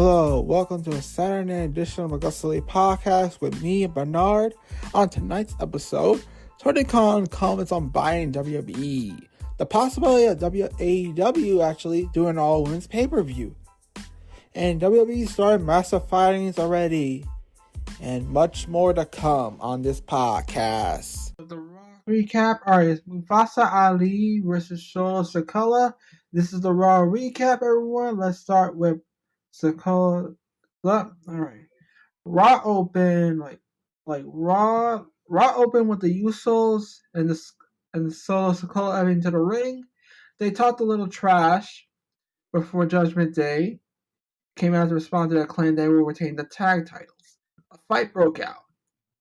Hello, welcome to a Saturday edition of AgostoAllElite podcast with me, Bernard. On tonight's episode, Tony Khan comments on buying WWE, the possibility of AEW actually doing an all-women's pay-per-view, and WWE started massive fightings already, and much more to come on this podcast. The Raw recap, alright, it's Mufasa Ali versus Solo Sikoa. This is the Raw recap, everyone. Let's start with Sikoa. Alright. Raw open Raw open with the Usos and Solo Sikoa heading to the ring. They talked a little trash before Judgment Day. Came out to respond to their claim they will retain the tag titles. A fight broke out.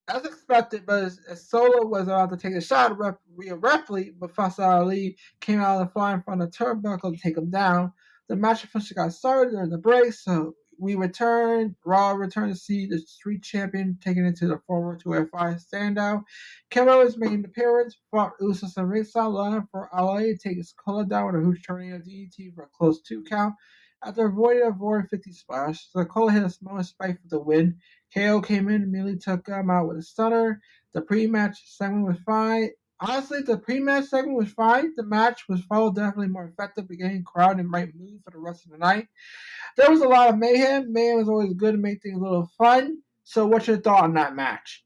As expected, but as Solo was about to take a shot at Rhea Ripley, Mufasa Ali came out of the fly in front of the turnbuckle to take him down. The match officially got started during the break, so Raw returned to see the Street Champion taken into the former 205 standout. Kevin Owens made an appearance, fought Usos and ringside, allowing for LA to take his collar down with a huge tornado DDT for a close 2 count. After avoiding a 450 splash, Sikoa hit a small spike for the win. KO came in and immediately took him out with a stunner. The pre-match segment was fine. Honestly, the pre-match segment was fine. The match was definitely more effective at getting crowd in the right mood for the rest of the night. There was a lot of mayhem. Mayhem is always good to make things a little fun. So what's your thought on that match?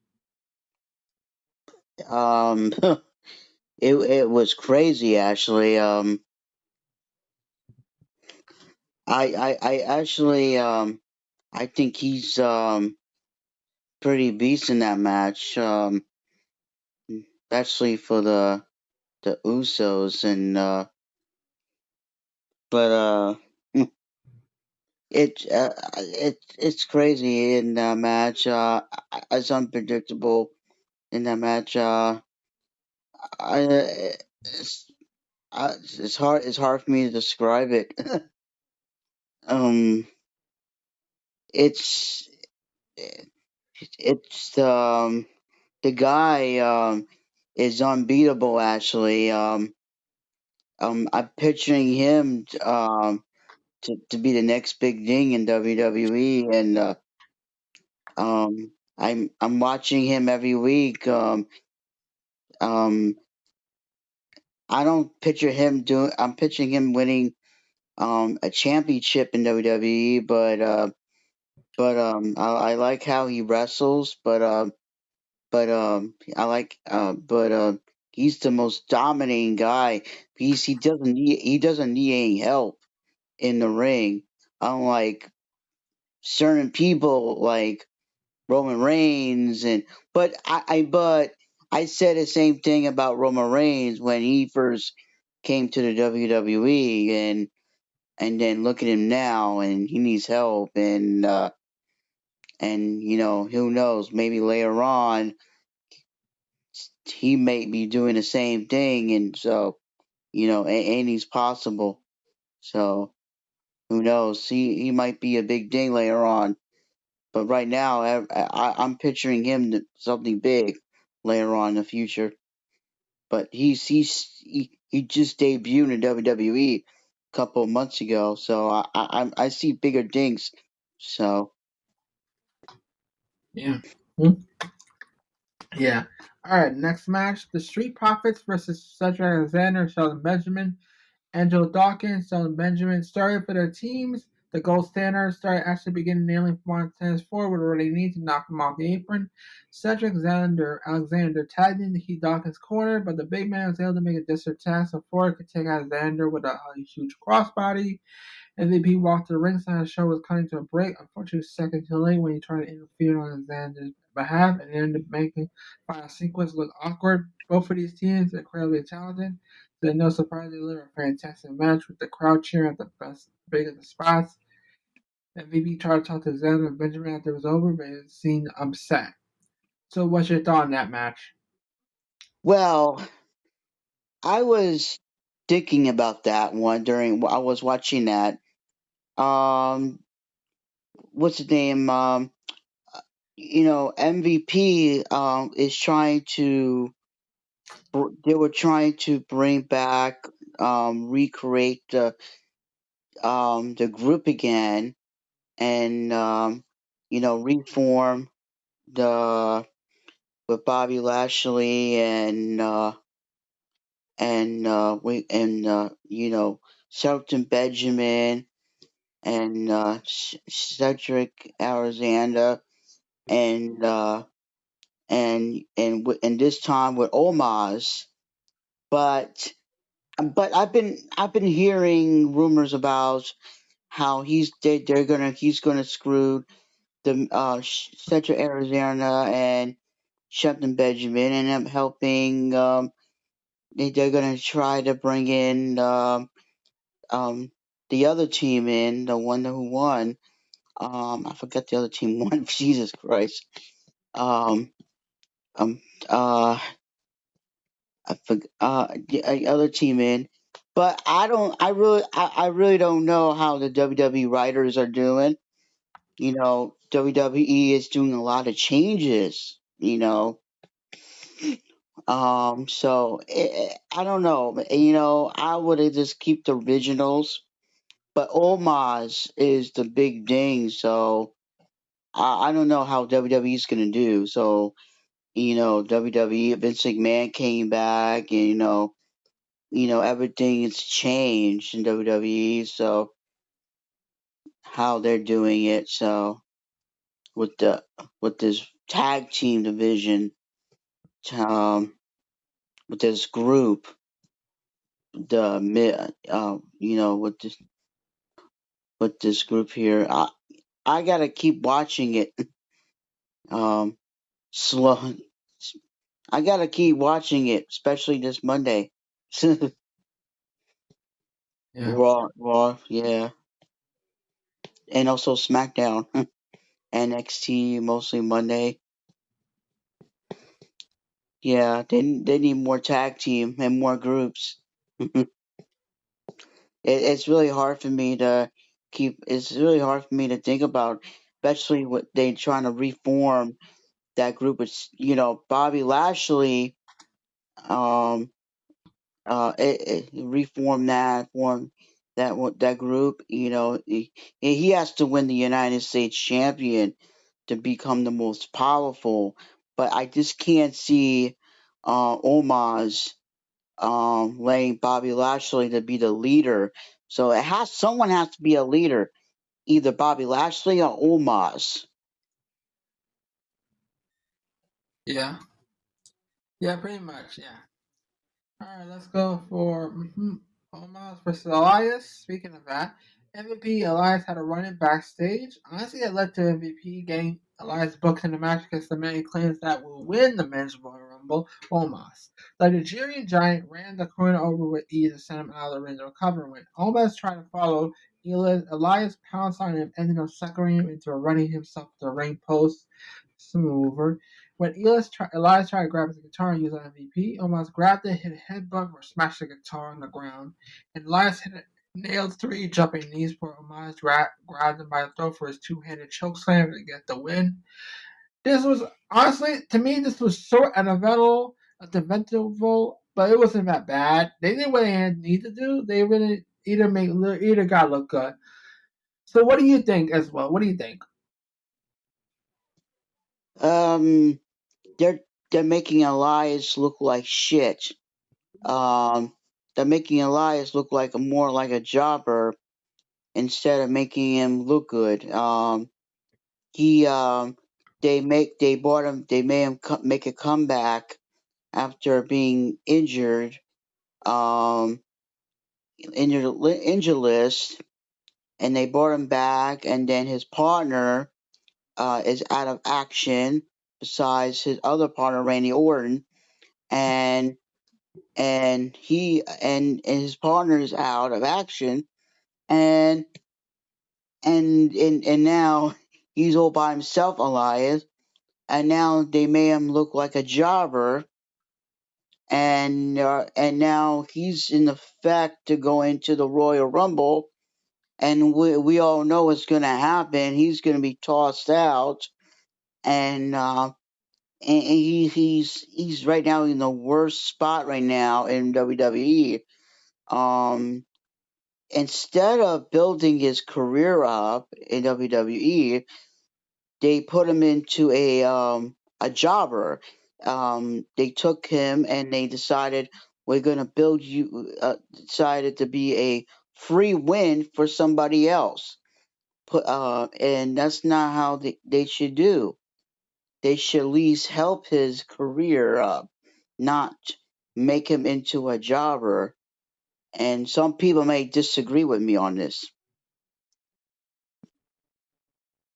It was crazy actually. I actually I think he's pretty beast in that match. Especially for the Usos and but it's crazy in that match. It's unpredictable in that match. It's it's hard for me to describe it. um, it's it's the guy is unbeatable actually. I'm picturing him to be the next big thing in WWE, and I'm watching him every week. Um, I don't picture him doing. I'm picturing him winning a championship in WWE, but I like how he wrestles, but I like but he's the most dominating guy. He doesn't need any help in the ring, unlike certain people like Roman Reigns. But I said the same thing about Roman Reigns when he first came to the WWE, and then look at him now, and he needs help, and who knows, maybe later on he may be doing the same thing, and so anything's possible. So who knows? He might be a big thing later on, but right now I'm picturing him to something big later on in the future. But he just debuted in WWE a couple of months ago, so I see bigger things. So Yeah. Yeah. Alright, next match. The Street Profits versus Cedric Alexander, Sheldon Benjamin. Angelo Dawkins, Sheldon Benjamin started for their teams. The Gold Standard started actually beginning nailing Montana's forward what they need to knock him off the apron. Cedric Alexander tagged into Heath Dawkins' corner, but the big man was able to make a distant attack so Ford could take Alexander with a huge crossbody. MVP walked to the ringside. The show was coming to a break. Unfortunately, second too late when he tried to interfere on Alexander's behalf and ended up making the final sequence look awkward. Both of these teams are incredibly talented. So no surprise they delivered a fantastic match with the crowd cheering at the best big of the spots. MVP tried to talk to Alexander and Benjamin after it was over, but it seemed upset. So what's your thought on that match? well, I was thinking about that one during I was watching that. Um, what's the name? MVP is trying to. They were trying to bring back, recreate the group again, and reform the with Bobby Lashley and Shelton Benjamin and Cedric Alexander and this time with Omos, but I've been hearing rumors about how he's gonna screw the Cedric Arizona and Shelton Benjamin, and I'm helping. They're gonna try to bring in um, the other team in, the one who won. I forgot the other team won. Jesus Christ. Um, um, uh, the other team in, but I don't. I really don't know how the WWE writers are doing. WWE is doing a lot of changes. So I don't know. I would have just keep the originals, but Omos is the big thing. So I don't know how WWE is gonna do. So WWE, Vince McMahon came back, and everything has changed in WWE. So how they're doing it. So with the with this tag team division, um, with this group, with this group here, I gotta keep watching it. Um, slow. I gotta keep watching it, especially this Monday. Yeah. Raw, yeah, and also SmackDown, NXT mostly Monday. Yeah, they need more tag team and more groups. It's really hard for me to keep. It's really hard for me to think about, especially what they trying to reform that group. It's Bobby Lashley. Um, reform that form that group. He has to win the United States champion to become the most powerful. But I just can't see Omos letting Bobby Lashley to be the leader. So someone has to be a leader, either Bobby Lashley or Omos. Yeah. Yeah, pretty much. Yeah. All right, let's go for Omos versus Elias. Speaking of that, MVP Elias had a run in backstage. Honestly, that led to MVP getting Elias booked in the match against the man he claims that will win the men's Royal Rumble, Omos. The Nigerian giant ran the corner over with ease and sent him out of the ring to recover when Omos tried to follow. Elias pounced on him, ended up suckering him into running himself to the ring post. Smooth. When Elias tried to grab his guitar and use it on MVP, almost grabbed it, hit a headbutt, or smashed the guitar on the ground. And Elias hit it, nailed three jumping knees for Omos, grabbed him by the throat for his two-handed choke slam to get the win. This was, honestly, to me, this was so uneventful, but it wasn't that bad. They did what they had need to do. They really either got look good. So what do you think as well? What do you think? Um, they're they're making Elias look like shit. Um, they're making Elias look like more like a jobber instead of making him look good. He they bought him. They made him make a comeback after being injured. Um, injured list, and they brought him back, and then his partner is out of action besides his other partner Randy Orton, and and his partner is out of action, and and now he's all by himself, Elias, and now they made him look like a jobber, and now he's in effect to go into the Royal Rumble, and we all know what's going to happen. He's going to be tossed out, and he's right now in the worst spot right now in WWE. Um, instead of building his career up in WWE, they put him into a jobber. They took him and they decided we're gonna build you. Decided to be a free win for somebody else. And that's not how they should do. They should at least help his career up, not make him into a jobber. And some people may disagree with me on this.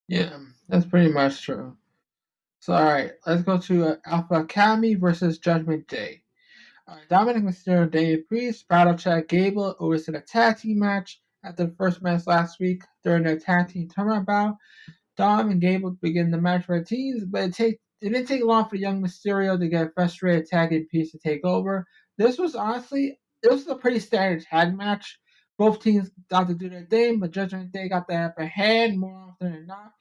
Yeah, that's pretty much true. So, all right, let's go to Alpha Academy versus Judgment Day. Dominic Mysterio and Damian Priest battle Chad Gable over to the tag team match after the first match last week during their tag team tournament bout. Dom and Gable begin the match for teams, but it didn't take long for young Mysterio to get frustrated tagging Priest to take over. This was a pretty standard tag match. Both teams got to do their thing, but Judgment Day got the upper hand more often than not.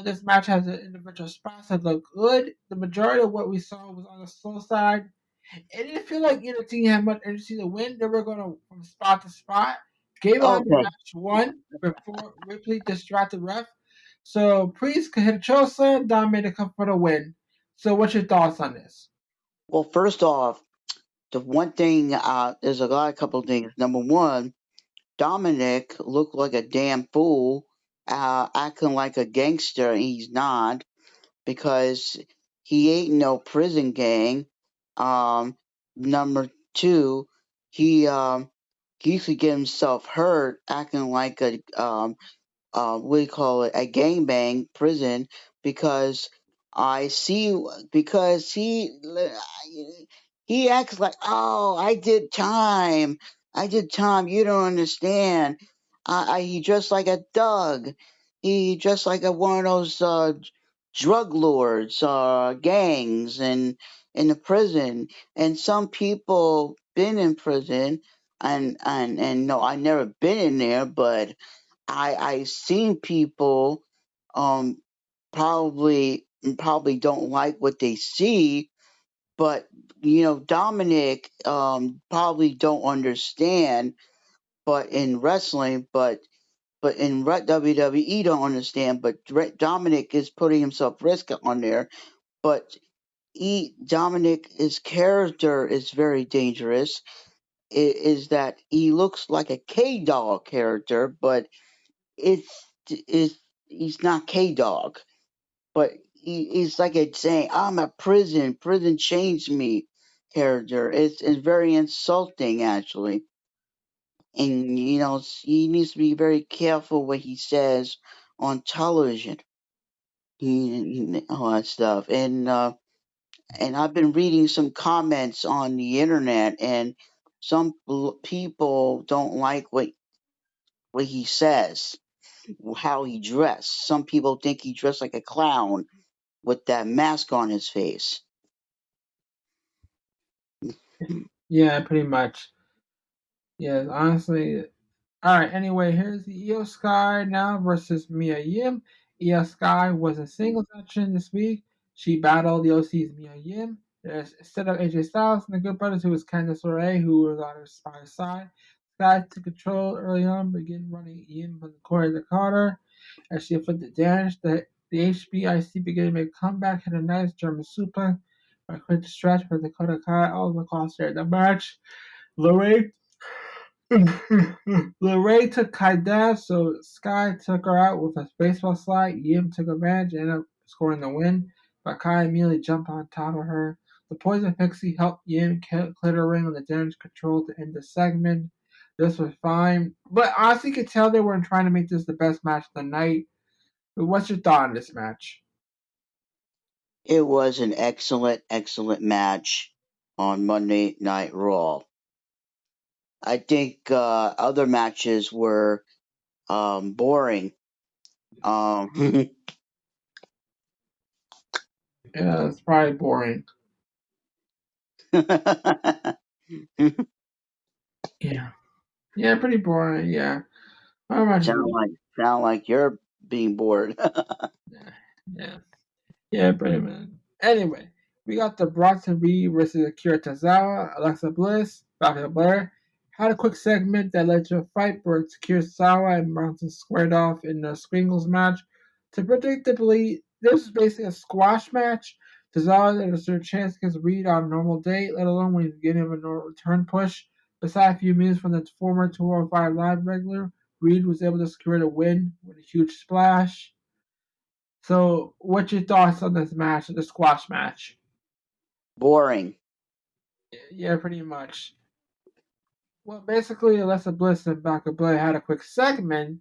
This match has individual spots that look good. The majority of what we saw was on the slow side. It didn't feel like either team had much urgency to win. They were going from spot to spot. Gable had the Okay. match won before Ripley distracted ref. So Priest could hit a choke slam. Dom made a come for the win. So what's your thoughts on this? Well, first off, the one thing, there's a couple of things. Number one, Dominic looked like a damn fool, acting like a gangster, and he's not because he ain't no prison gang. Number two, he used to get himself hurt, acting like a what do you call it, a gangbang prison because I see because he acts like, oh, I did time, you don't understand. He dressed like a thug, he dressed like one of those drug lords, gangs, and in the prison. And some people been in prison, and no, I never been in there, but I seen people um probably don't like what they see, but Dominic probably don't understand, but in wrestling, but in WWE don't understand, but Dominic is putting himself risk on there, but Dominic, his character is very dangerous. Is that he looks like a K Dog character, but it's he's not K Dog, but he's like a saying, "I'm a prison changed me" character. It's very insulting actually, and he needs to be very careful what he says on television. All that stuff, and I've been reading some comments on the internet, and some people don't like what he says, how he dressed. Some people think he dressed like a clown with that mask on his face. Yeah, pretty much. Yes, honestly. All right. Anyway, here's the Io Sky now versus Mia Yim. Io Sky was in singles action this week. She battled the OC's Mia Yim. Instead of AJ Styles and the Good Brothers, who was Candice LeRae, who was on her side. Sky took control early on, began running Yim from the corner to Carter. As she inflicted damage, the HBIC began to make a comeback, hit a nice German suplex by quick stretch for Dakota Kai. All the cost there in the match. LeRae LeRae took Kai down, so Sky took her out with a baseball slide. Yim took advantage and ended up scoring the win, but Kai immediately jumped on top of her. The Poison Pixie helped Yim clear the ring on the damage control to end the segment. This was fine, but honestly, you could tell they weren't trying to make this the best match of the night. But what's your thought on this match? It was an excellent match on Monday Night Raw. I think other matches were boring. Um, Yeah, it's probably boring. Yeah, yeah, pretty boring. Yeah, my match is sound like you're being bored. yeah, yeah. Yeah, pretty much. Anyway, we got the Bronson Reed versus Akira Tozawa, Alexa Bliss, Bobby Blair, had a quick segment that led to a fight where Kurosawa and Bronson squared off in a singles match. To predictably, this was basically a squash match. Tozawa had a certain chance against Reed on a normal day, let alone when he was getting him a normal return push. Besides a few minutes from the former 205 Live regular, Reed was able to secure the win with a huge splash. So, what's your thoughts on this match, the squash match? Boring. Yeah, pretty much. Well, basically, Alexa Bliss and Bianca Belair had a quick segment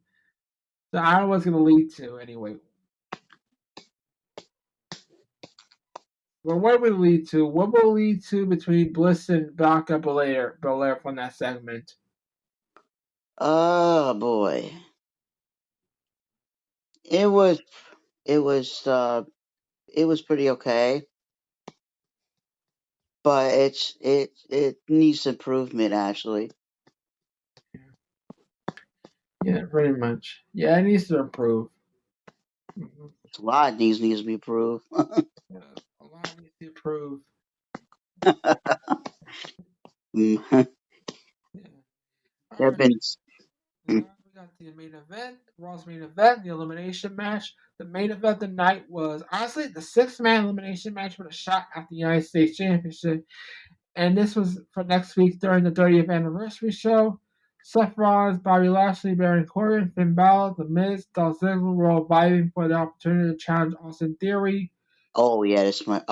that I don't know what's going to lead to anyway. Well, what will it lead to? What will it lead to between Bliss and Bianca Belair from that segment? Oh boy. It was it was it was pretty okay, but it needs improvement actually. Yeah, pretty much. Yeah, it needs to improve. Mm-hmm. A lot needs to be improved. Yeah, a lot needs to improve. Mm. Yeah. All There have right. been Now we got the main event, Raw's main event, the elimination match. The main event of the night was honestly the six-man elimination match with a shot at the United States Championship. And this was for next week during the 30th anniversary show. Seth Rollins, Bobby Lashley, Baron Corbin, Finn Balor, The Miz, Dolph Ziggler were all vying for the opportunity to challenge Austin Theory. oh yeah, that's my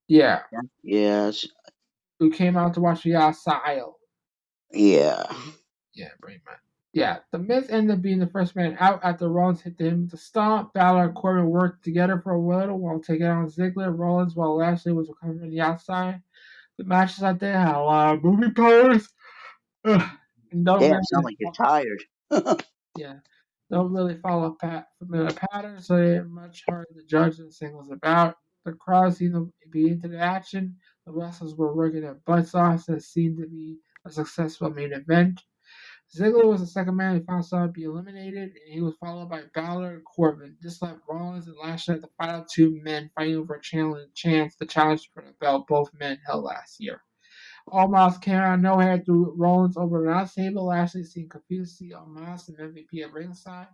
Yeah, yes. who came out to watch the outside. Yeah. Yeah, pretty much. Yeah, The Miz ended up being the first man out after Rollins hit him with the stomp. Balor and Corbin worked together for a little while taking on Ziggler, Rollins, while Lashley was recovering the outside. The matches out there had a lot of movie powers. And don't Damn, sound really, like you're tired. yeah, don't really follow familiar patterns, so they're much harder to judge than singles about. The crowd seemed to be into the action. The wrestlers were working their butts off, so it seemed to be a successful main event. Ziggler was the second man who found himself to be eliminated, and he was followed by Balor and Corbin. Just like Rollins and Lashley, the final two men fighting for a chance to challenge for the belt both men held last year. Almost came out of nowhere through Rollins over the announce table. Lashley seemed confused to see Almost and MVP at ringside.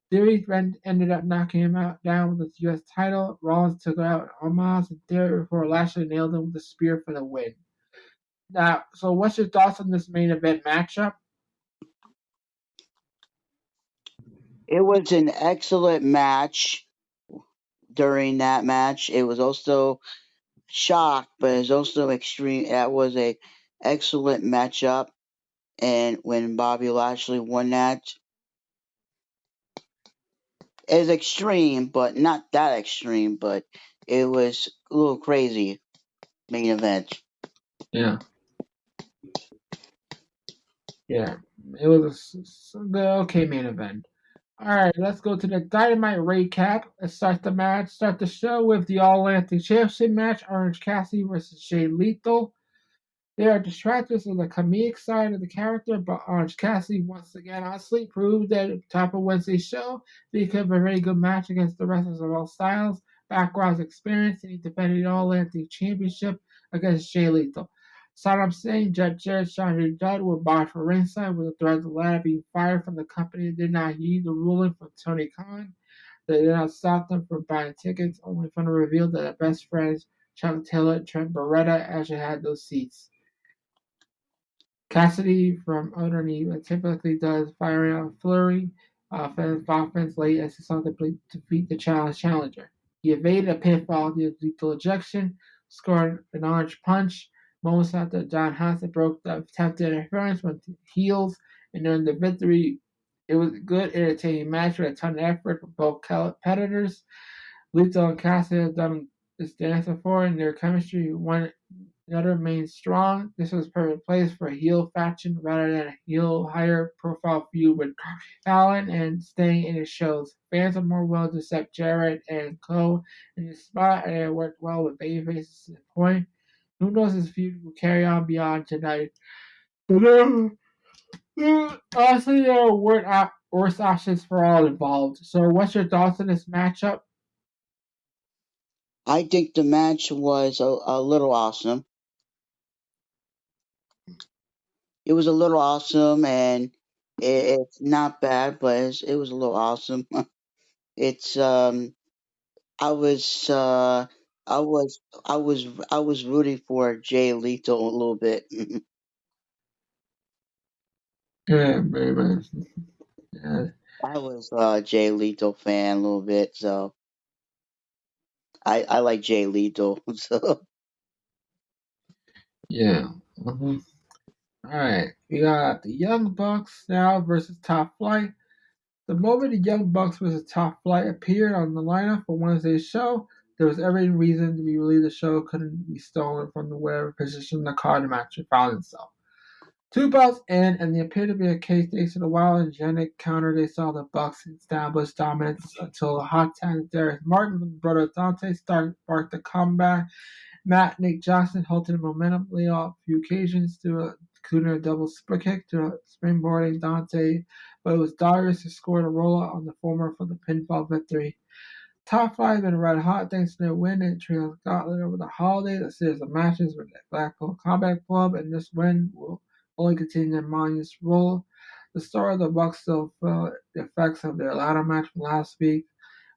Theory ended up knocking him out down with the U.S. title. Rollins took out Almost and Theory before Lashley nailed him with the spear for the win. Now, so what's your thoughts on this main event matchup? It was an excellent match. During that match, it was also shock, but it's also extreme. That was a excellent matchup, and when Bobby Lashley won that, it's extreme, but not that extreme. But it was a little crazy main event. Yeah. Yeah, it was the okay main event. All right, let's go to the Dynamite recap. Let's start the show with the All Atlantic Championship match: Orange Cassidy versus Jay Lethal. There are detractors on the comedic side of the character, but Orange Cassidy once again honestly proved that at the top of Wednesday's show that he could have a very good match against the wrestlers of all styles, backgrounds, experience, and he defended the All Atlantic Championship against Jay Lethal. Saddam Singh, Judge Jarrett, Sean Judd were barred for ringside with the threat of the latter being fired from the company that did not heed the ruling from Tony Khan. They did not stop them from buying tickets, only for them to reveal that their best friends, Chuck Taylor and Trent Beretta, actually had those seats. Cassidy from underneath typically does firing out flurry offense late as he sought to defeat the challenger. He evaded a pinfall due to lethal ejection, scored an orange punch. Moments after John Hansen broke the attempted interference with heels and earned the victory. It was a good, entertaining match with a ton of effort from both competitors. Lethal and Cassidy have done this dance before, and their chemistry one another remains strong. This was a perfect place for a heel faction rather than a heel higher profile feud with Allen and staying in his shows. Fans are more willing to accept Jarrett and Co. in his spot, and it worked well with babyfaces to the point. Who knows this feud will carry on beyond tonight? But honestly, there are worse options for all involved. So, what's your thoughts on this matchup? I think the match was a little awesome. it was a little awesome, and it's not bad, but it was a little awesome. It's I was I was I was rooting for Jay Lethal a little bit. Yeah, very much. Yeah, I was a Jay Lethal fan a little bit, so I like Jay Lethal. So yeah. Mhm. All right, we got the Young Bucks now versus Top Flight. The moment the Young Bucks versus Top Flight appeared on the lineup for Wednesday's show, there was every reason to believe the show couldn't be stolen from the wherever position the card match found itself. Two bouts in, and there appeared to be a case thanks to the wild and genetic counter they saw the Bucks establish dominance until the hot tag Darius Martin and brother Dante sparked the comeback. Matt Nick Johnson halted the momentum off a few occasions including a double super kick to springboarding Dante, but it was Darius who scored a rollout on the former for the pinfall victory. Top five been red hot thanks to their win in Trio Scotland over the holidays, a series of matches with the Blackpool Combat Club, and this win will only continue their monumentous role. The story of the Bucks still felt the effects of their ladder match from last week.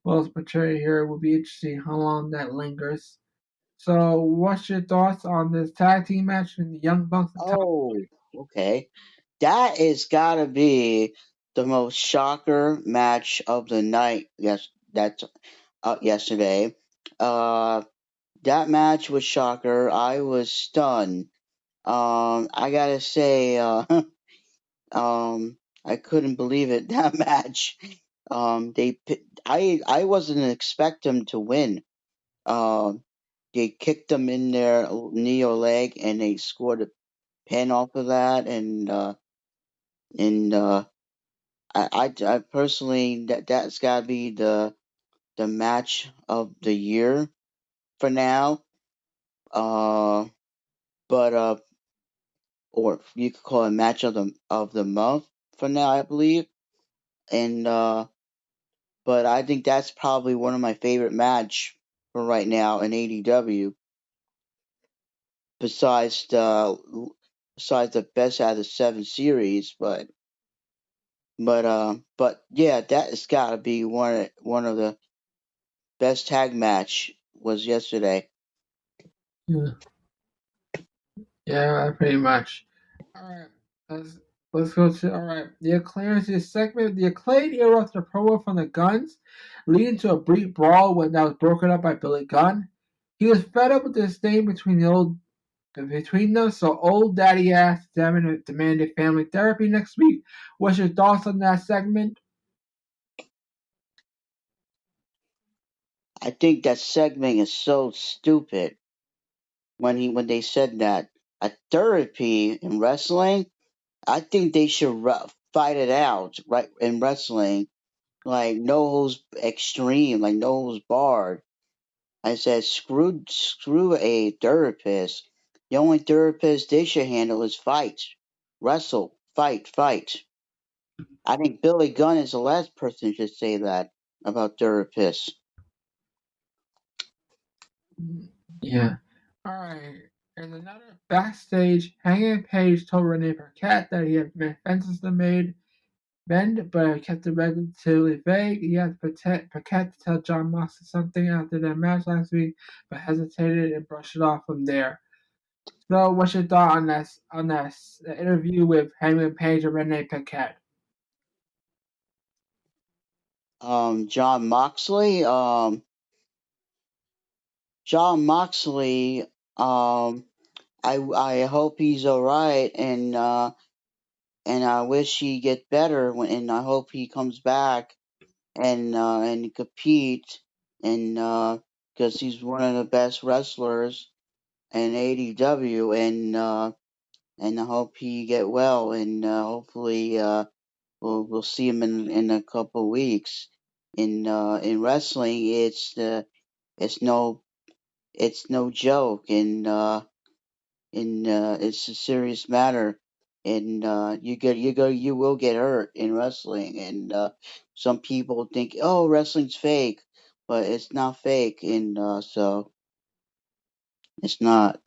Well as portrayed here, will be interesting how long that lingers. So, what's your thoughts on this tag team match between the Young Bucks and Top? oh, okay. That is gotta be the most shocker match of the night. Yes, that's yesterday. Uh, that match was shocker. I was stunned. I gotta say, I couldn't believe it. That match. I wasn't expect them to win. Um, they kicked them in their knee or leg, and they scored a pin off of that, and I personally that's gotta be the match of the year for now. Uh, but or you could call it match of the month for now, I believe. And but I think that's probably one of my favorite match for right now in ADW. Besides the best out of the seven series, but yeah, that has got to be one of the best tag match was yesterday. Yeah, yeah, pretty much. All right, let's let's go to all right. The Acclaimed segment. The Acclaimed interrupted a promo from the Guns, leading to a brief brawl when that was broken up by Billy Gunn. He was fed up with the disdain between them, so old daddy ass demanded family therapy next week. What's your thoughts on that segment? I think that segment is so stupid when they said that a therapy in wrestling. I think they should fight it out right in wrestling, like no holds extreme, like no holds barred. I said screw a therapist. The only therapist they should handle is fight, wrestle, fight, fight. I think Billy Gunn is the last person to say that about therapists. Yeah. All right. And another backstage, Hanging Page told Renee Paquette that he had fences to made bend, but he kept it relatively vague. He asked Paquette to tell John Moxley something after their match last week, but hesitated and brushed it off from there. So, what's your thought on this interview with Hangman Page and Renee Paquette? John Moxley. John Moxley. I hope he's all right, and I wish he get better. And I hope he comes back and compete, and because he's one of the best wrestlers in ADW, and I hope he get well, and hopefully we'll see him in a couple weeks. In wrestling, it's no it's no joke, and it's a serious matter. And you will get hurt in wrestling, and some people think, oh, wrestling's fake, but it's not fake, and so it's not.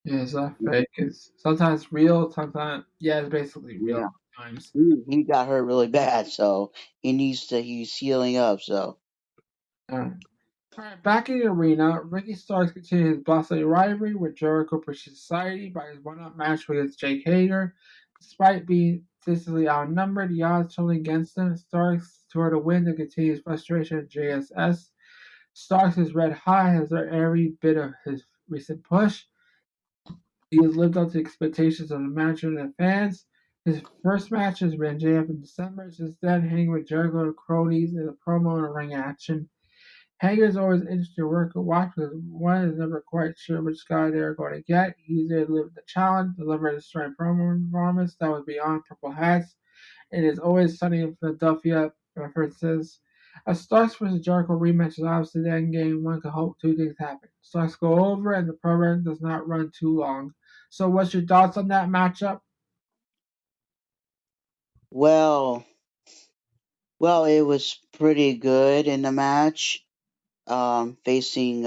Yeah, it's not fake. It's sometimes real, sometimes it's basically real Yeah, times. he got hurt really bad, so he's healing up. So Alright, back in the arena, Ricky Starks continued his blossoming rivalry with Jericho British Society by his one-up match against Jake Hager. Despite being physically outnumbered, the odds totally against him. Starks toward a win to continue his frustration at JSS. Starks is red hot, has earned every bit of his recent push. He has lived up to expectations of the manager and the fans. His first match is with MJF in December. Since then, hanging with Jericho and cronies in a promo and ring action. Hager is always interesting to work and watch because one is never quite sure which guy they're going to get. He's there to live the challenge, deliver a strong promo performance that was beyond purple hats. It is always sunny in Philadelphia references. A Starks vs. Jericho rematch is obviously the end game. One can hope two things happen. Starks go over and the program does not run too long. So what's your thoughts on that matchup? well, it was pretty good in the match. Facing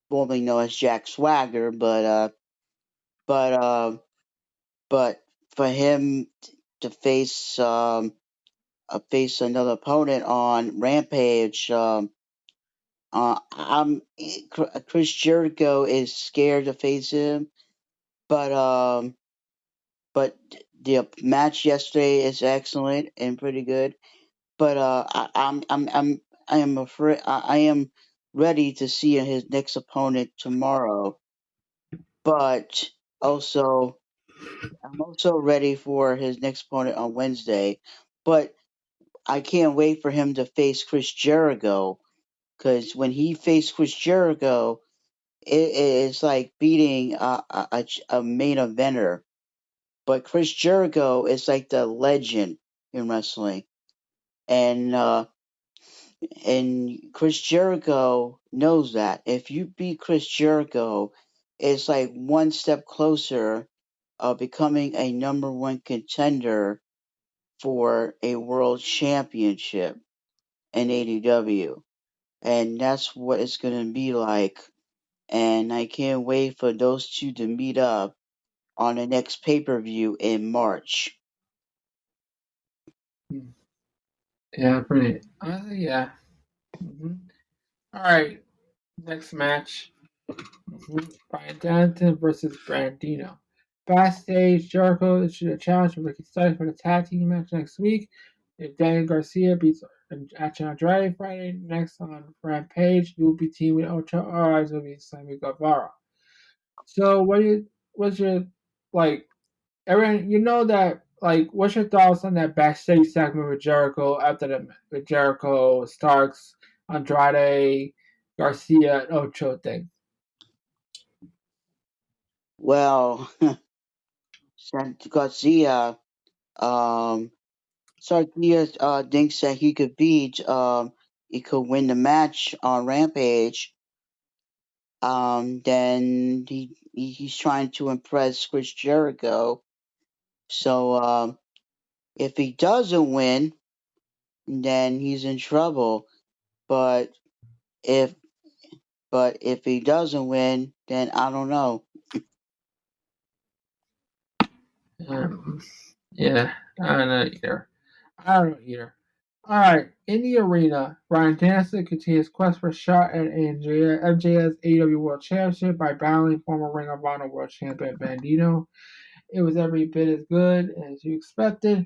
formerly known as Jack Swagger, but but for him to face another opponent on Rampage, Chris Jericho is scared to face him, but the match yesterday is excellent and pretty good. But I am afraid I am ready to see his next opponent tomorrow. But also I'm also ready for his next opponent on Wednesday. But I can't wait for him to face Chris Jericho because when he faced Chris Jericho, it's like beating a main eventer. But Chris Jericho is like the legend in wrestling, and Chris Jericho knows that. If you beat Chris Jericho, it's like one step closer of becoming a number one contender for a world championship in AEW. And that's what it's going to be like. And I can't wait for those two to meet up on the next pay per view in March. Hmm. Yeah, pretty. Yeah. All right, next match. Brian Dennington versus Brandino. Backstage, Jericho issued a challenge for Ricky Starks for the tag team match next week. If Daniel Garcia beats Action Andrade Friday next on Rampage, he will be teaming with Ocho Allies will be Sammy Guevara. So, what's your like? Everyone, you know that like, what's your thoughts on that backstage segment with Jericho after the with Jericho Starks, Andrade, Garcia, and Ocho thing? Well, Santos Garcia, um, Garcia thinks that he could win the match on Rampage. Then he's trying to impress Chris Jericho. So if he doesn't win, then he's in trouble. But if if he doesn't win, then I don't know. Um, yeah, I don't know either. I don't know either. All right, in the arena, Brian Danielson continues quest for a shot at MJS AEW World Championship by battling former Ring of Honor World Champion Bandito. It was every bit as good as you expected.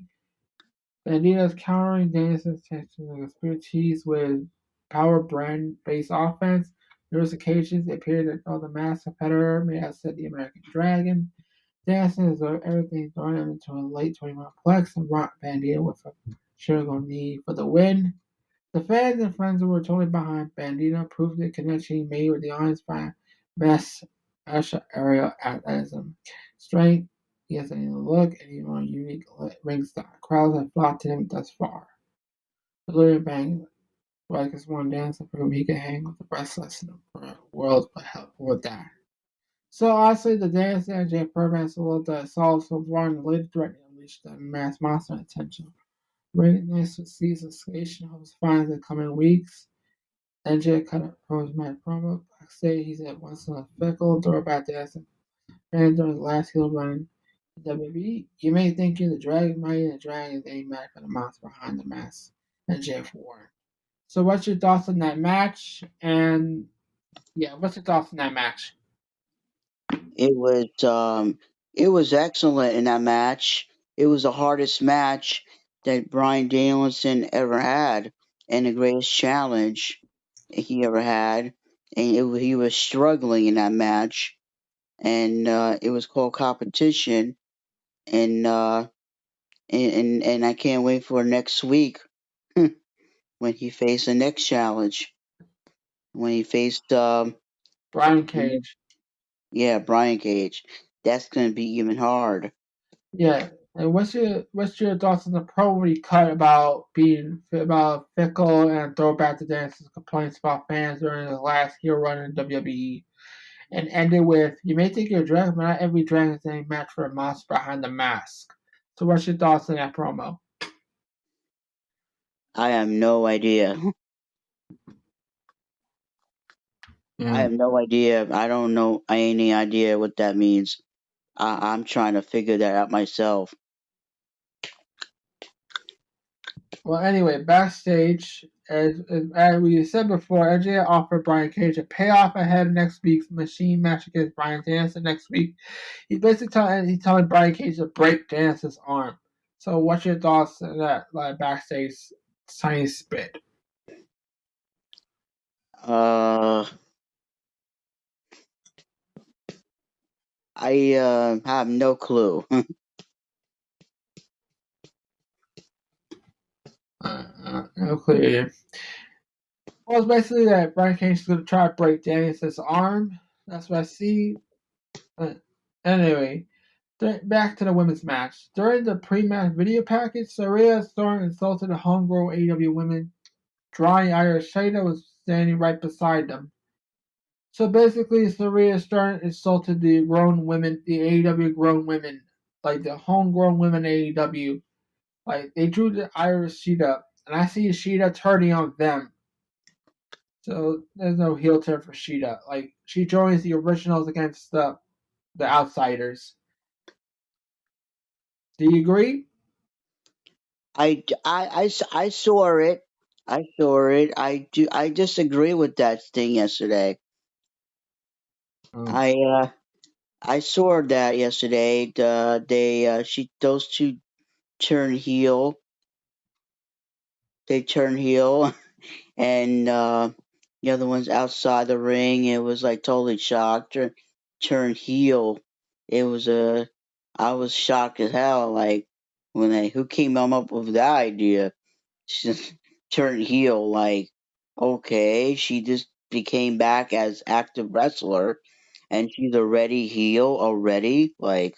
Bandito's countering Danielson's technical expertise with power brand-based offense. Numerous occasions it appeared that though the masked competitor may have set the American Dragon. Danielson has everything thrown him into a late 21 plex and rocked Bandito with a sugar knee for the win. The fans and friends who were totally behind Bandito proved the connection he made with the audience by best aerial athleticism, strength. He has a look and even more unique ring style. Crowds have flocked to him thus far. The Lyric Bang like his one dance to prove he can hang with the best lesson the world but help with that. So honestly, the Dance NJ program is a little solid so far and the latest threat to unleash the mass monster attention. Great nice to see association hopes finds in the coming weeks. NJ cut up from my promo backstage. He said once in a fickle, throw back dancing. And during the last heel run in WWE, you may think you're the Dragon Mighty and the Dragon ain't mad for the monster behind the mask. NJ4. So what's your thoughts on that match? And yeah, what's your thoughts on that match? It was excellent in that match. It was the hardest match that Brian Danielson ever had, and the greatest challenge he ever had. And he was struggling in that match, and it was called competition. And and I can't wait for next week when he faced the next challenge. When he faced Brian Cage. yeah, Brian Cage. That's gonna be even hard. Yeah. And what's your thoughts on the promo he cut about being about fickle and throwback to dances complaints about fans during his last heel run in WWE? And ended with, "You may think you're a dragon, but not every dragon is any match for a monster behind the mask." So what's your thoughts on that promo? I have no idea. I Yeah. have no idea. I don't know any idea what that means. I'm trying to figure that out myself. Well, anyway, backstage, as we said before, NJ offered Brian Cage a payoff ahead of next week's Machine match against Brian Danielson next week. He's telling Brian Cage to break Danielson's arm. So, what's your thoughts on that backstage tiny spit? Uh, I have no clue. No clear. Well, it's basically that Brian Cage is going to try to break Danielson's arm. That's what I see. Uh, anyway, back to the women's match. During the pre-match video package, Saraya Storm insulted the homegrown AEW women. Drawing Irish Shayna was standing right beside them. So basically, Saraya Stern insulted the grown women, the AEW grown women, like the homegrown women AEW. Like they drew the Irish Sheeta, and I see Sheeta turning on them. So there's no heel turn for Sheeta. Like she joins the originals against the outsiders. Do you agree? I saw it. I saw it. I disagree with that thing yesterday. Oh. I uh I saw that yesterday. Those two turn heel. They turn heel, and the other one's outside the ring. It was like totally shocked. Turn heel. It was a. I was shocked as hell. Like when who came up with that idea? Just turn heel. Like okay, she just became back as active wrestler, and she's already heel already. Like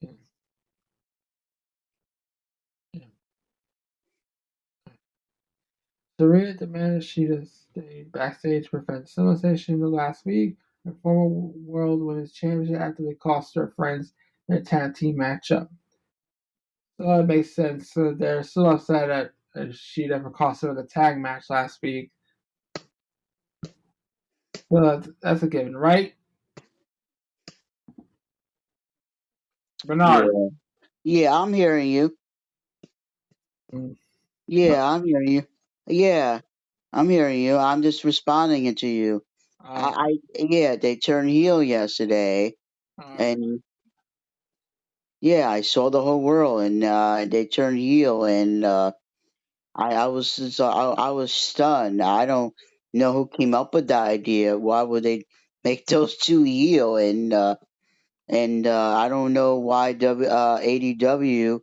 Yeah. Yeah. Saraya demanded Sheeta stay backstage to prevent civilization the last week. Her former World Women's Championship after they cost her friends their tag team matchup. So that makes sense. So they're still upset that Sheeta for cost her the tag match last week. Well, that's a given, right? Bernard. yeah, yeah. I'm hearing you. Mm. Yeah, I'm hearing you. Yeah, I'm hearing you. I'm just responding to you. Uh, Yeah, they turned heel yesterday, uh, and yeah, I saw the whole world, and they turned heel, and I was stunned. I don't know who came up with that idea. Why would they make those two heel? And I don't know why ADW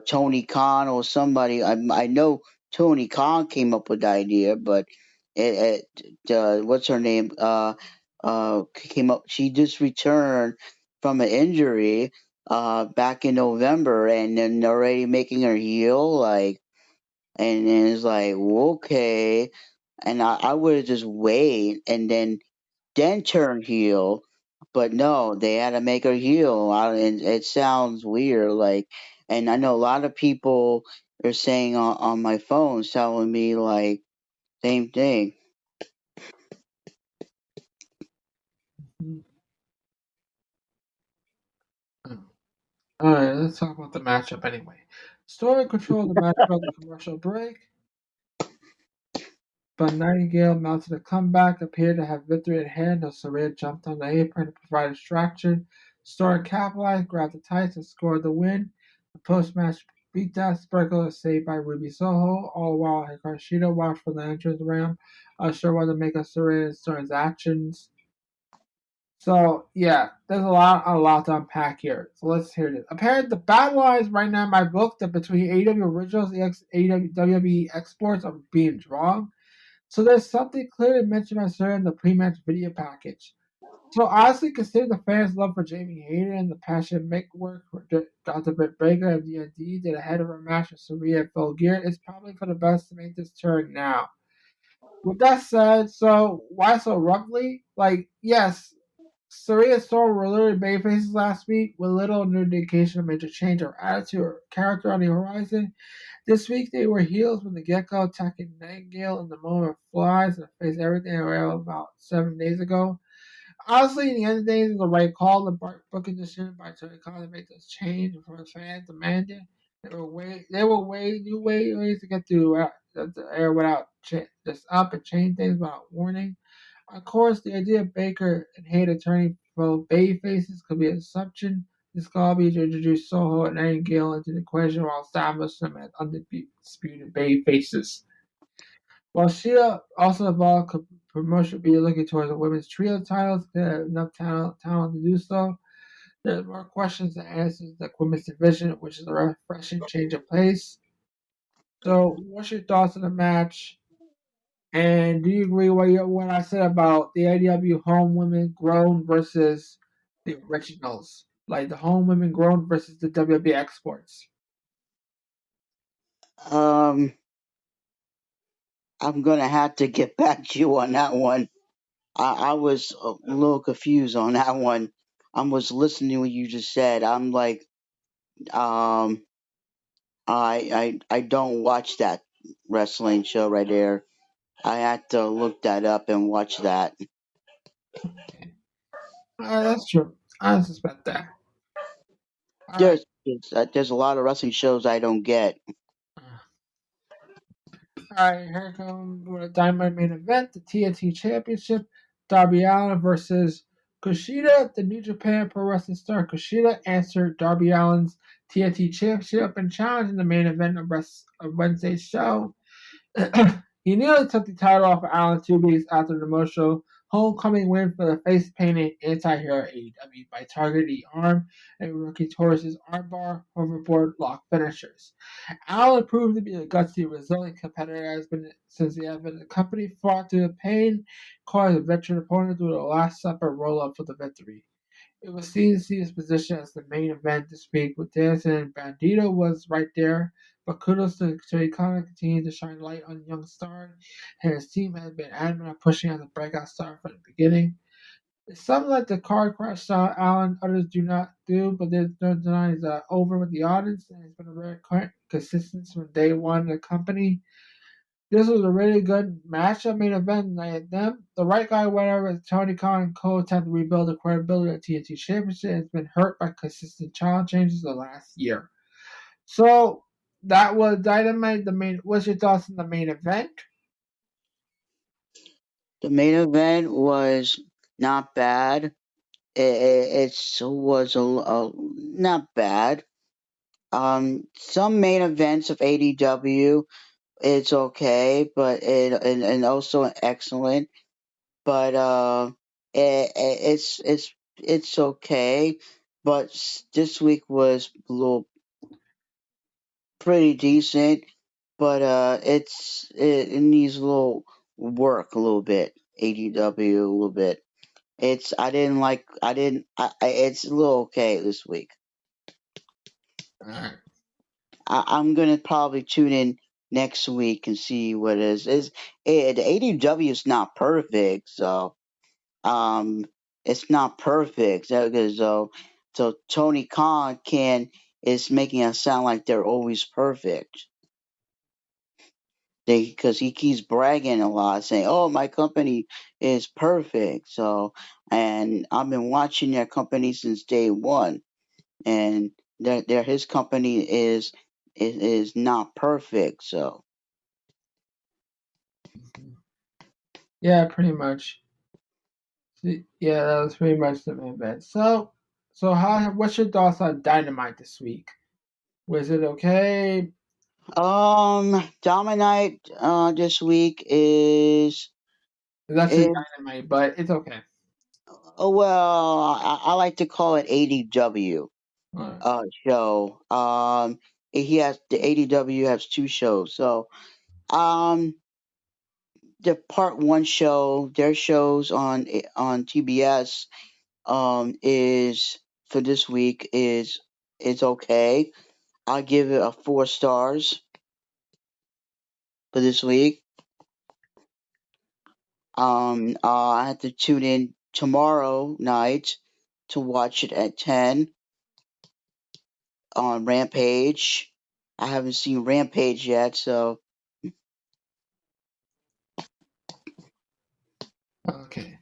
Tony Khan or somebody. I know Tony Khan came up with the idea, but what's her name? Came up. She just returned from an injury back in November, and then already making her heel. Like, and then it's like okay, and I would have just wait and then turn heel. But no, they had to make her heel, and it sounds weird. Like, and I know a lot of people they're saying on my phone, telling me like same thing. Mhm. All right, let's talk about the matchup anyway. Story controlled the matchup at the commercial break, but Nightingale mounted a comeback, appeared to have victory at hand as Saraya jumped on the apron to provide distraction. Story capitalized, grabbed the tights, and scored the win. The post-match beatdown Sparkle is saved by Ruby Soho, all while Hikaru Shida watched from the entrance ramp, unsure what to make of Saraya and Story's actions. So yeah, there's a lot to unpack here. So let's hear this. Apparently, the battle lines right now in my book that between AEW Originals and WWE Exports are being drawn. So there's something clearly mentioned by Sarah in the pre-match video package. So honestly, consider the fans' love for Jamie Hayter and the passionate make work for Dr. Britt Baker and D&D did ahead of her match with Saraya at Full Gear. It's probably for the best to make this turn now. With that said, so why so abruptly? Like, yes, Saraya and Storm were literally babyfaces last week with little new indication of major change or attitude or character on the horizon. This week they were heels from the get-go, attacking Nightingale in the moment of flies and faced everything around about 7 days ago. Honestly, in the end of the day, it was the right call. The booking decision by Tony Khan to make this change for his fans demanded. There were ways to get the air without just up and change things without warning. Of course, the idea of Baker and Hayter turning pro bay faces could be an assumption. This could all be to introduce Soho and Nightingale into the equation while establishing them as undisputed bay faces. While Shia also involved promotion be looking towards the women's trio titles, they have enough talent to do so. There's more questions than answers in the women's division, which is a refreshing change of pace. So, what's your thoughts on the match? And do you agree with what I said about the AEW home women grown versus the originals? Like the home women grown versus the WWE exports? Um, I'm gonna have to get back to you on that one. I was a little confused on that one. I was listening to what you just said. I'm like, um, I don't watch that wrestling show right there. I had to look that up and watch that. Okay. That's true. I suspect that. All right. There's a lot of wrestling shows I don't get. Alright, here comes the Dynamite main event, the TNT Championship. Darby Allin versus Kushida. The New Japan Pro Wrestling star Kushida answered Darby Allin's TNT Championship and challenged in the main event of Wednesday's show. He nearly took the title off of Allen 2 weeks after an emotional homecoming win for the face-painted anti-hero AEW by targeting the arm and working towards his armbar hoverboard lock finishers. Allen proved to be a gutsy, resilient competitor has been since the advent of the company, fought through the pain, caused a veteran opponent through the last supper roll-up for the victory. It was seen to see his position as the main event this week with Dancing and Bandito was right there, but kudos to Terry Khan continuing to shine light on young star, and his team has been adamant on pushing as a breakout star from the beginning. It's something like the car crash style Allen others do not do, but there's no denying he's over with the audience, and it's been a rare consistency from day one of the company. This was a really good matchup main event, and I had them. The right guy went over as Tony Khan and Co. attempt to rebuild the credibility of the TNT Championship and has been hurt by consistent challenge changes the last year. So that was Dynamite. The main. What's your thoughts on the main event? The main event was not bad. It was not bad. Some main events of ADW, it's okay, but and also excellent, but it's okay. But this week was a little pretty decent, but it needs a little work, a little bit. ADW a little bit. It's I didn't like I didn't I it's a little okay this week. Alright. I'm gonna probably tune in next week and see what it is. The ADW is not perfect, so um, it's not perfect because so Tony Khan can is making it sound like they're always perfect. because he keeps bragging a lot, saying, "Oh, my company is perfect." So, and I've been watching their company since day one, and their his company is not perfect. So, Yeah, pretty much. Yeah, that was pretty much the main event. So how? What's your thoughts on Dynamite this week? Was it okay? Dominite this week is That's a is Dynamite, but it's okay. oh well, I like to call it ADW Alright. show. He has the ADW has two shows, so um the part one show, their shows on TBS is for this week is okay. I'll give it a 4 stars for this week. I have to tune in tomorrow night to watch it at 10 on Rampage. I haven't seen Rampage yet, so Okay.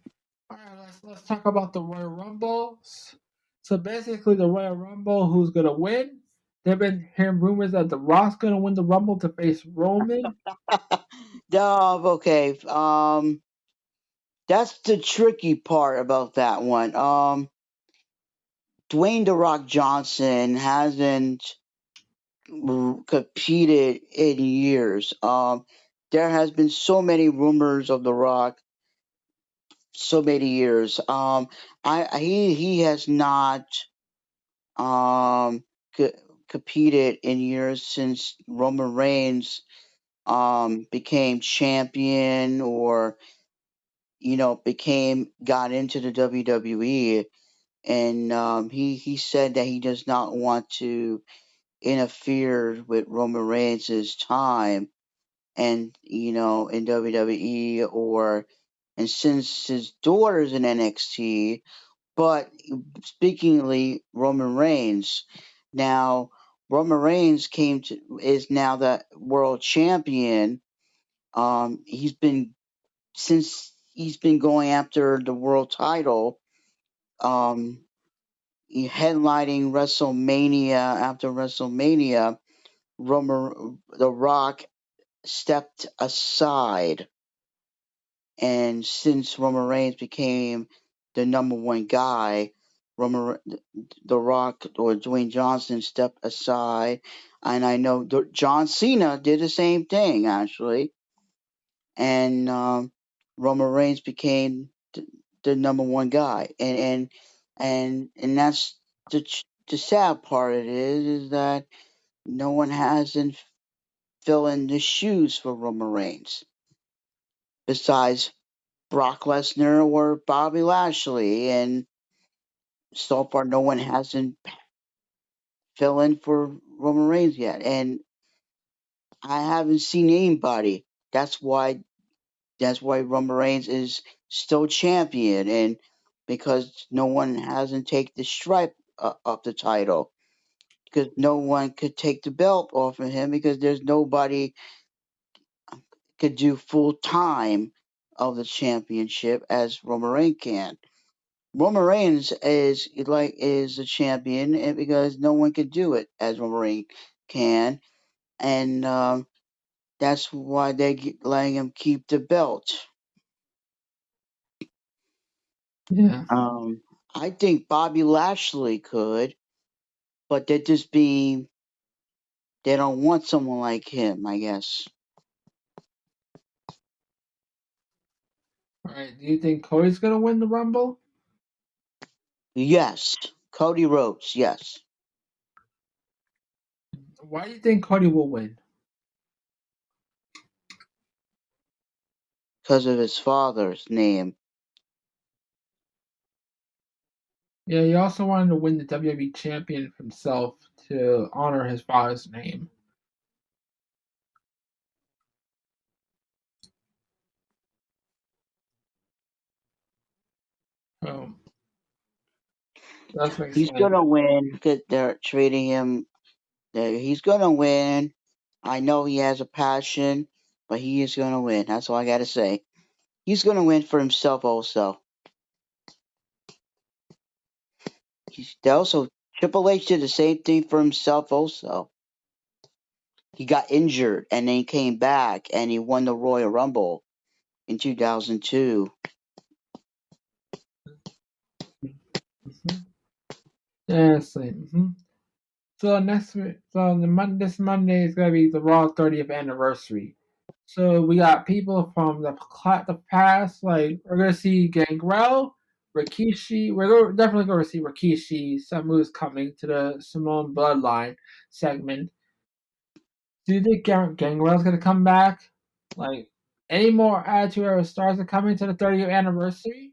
All right. Let's talk about the Royal Rumbles. So basically, the Royal Rumble, who's gonna win? They've been hearing rumors that The Rock's gonna win the Rumble to face Roman. okay. That's the tricky part about that one. Dwayne the Rock Johnson hasn't competed in years. There has been so many rumors of The Rock, so many years. He has not um co- competed in years since Roman Reigns became champion or got into the WWE, and he said that he does not want to interfere with Roman Reigns' time and in WWE, or and since his daughter's in NXT. But speakingly, Roman Reigns now. Roman Reigns is now the world champion. He's been since he's been going after the world title. Um, Headlining WrestleMania after WrestleMania, The Rock stepped aside, and since Roman Reigns became the number one guy, Roman, The Rock or Dwayne Johnson stepped aside, and I know John Cena did the same thing actually, and Roman Reigns became the number one guy, and that's the sad part. It is that no one hasn't fill in the shoes for Roman Reigns besides Brock Lesnar or Bobby Lashley, and so far no one hasn't fill in for Roman Reigns yet, and I haven't seen anybody. That's why Roman Reigns is still champion, and because no one hasn't taken the stripe of the title, because no one could take the belt off of him because there's nobody could do full time of the championship as Roman Reigns can. Roman Reigns is a champion because no one could do it as Roman Reigns can, and that's why letting him keep the belt. Yeah. Um, I think Bobby Lashley could, but they don't want someone like him, I guess. All right. Do you think Cody's gonna win the Rumble? Yes, Cody Rhodes, yes, Why do you think Cody will win? because of his father's name. Yeah, he also wanted to win the WWE champion himself to honor his father's name. So that's makes He's sense. gonna win because they're treating him. He's gonna win. I know he has a passion. but he is gonna win. That's all I gotta say. He's gonna win for himself also. He's also Triple H did the same thing for himself also. He got injured and then he came back and he won the Royal Rumble in 2002. Mm-hmm. Yeah, same. Mm-hmm. So this Monday is gonna be the Raw 30th anniversary. So we got people from the past, like we're gonna see Gangrel, Rikishi. Definitely gonna see Rikishi. Samu's coming to the Simone Bloodline segment. Do you think Gangrel's gonna come back? Like any more Attitude Era stars are coming to the 30th anniversary?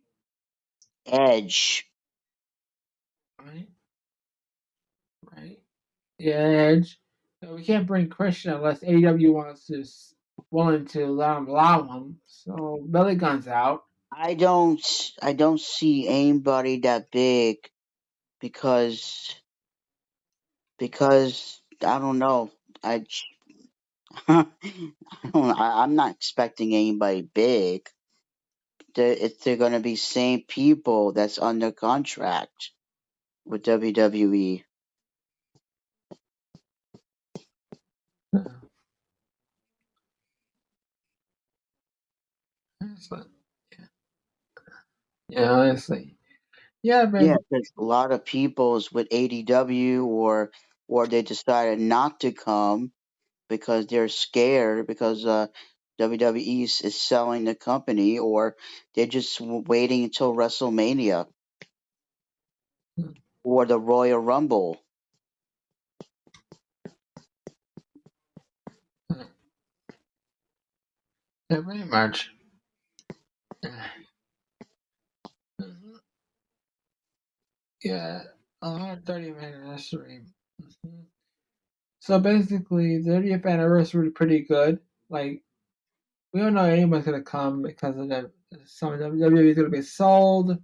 Edge. Right, right. Yeah, Edge. No, we can't bring Christian unless AEW wants to willing to allow him. So Billy Gunn's out. I don't see anybody that big because I don't know. I I'm not expecting anybody big. They're going to be same people that's under contract with WWE. Yeah, honestly. Yeah, Yeah, man. there's a lot of people's with ADW or they decided not to come because they're scared because WWE is selling the company or they're just waiting until WrestleMania or the Royal Rumble. Yeah, pretty much. Mhm. Yeah, 30th anniversary. Mhm. So basically, the 30th anniversary is pretty good. Like, we don't know anyone's gonna come because of some of WWE is gonna be sold.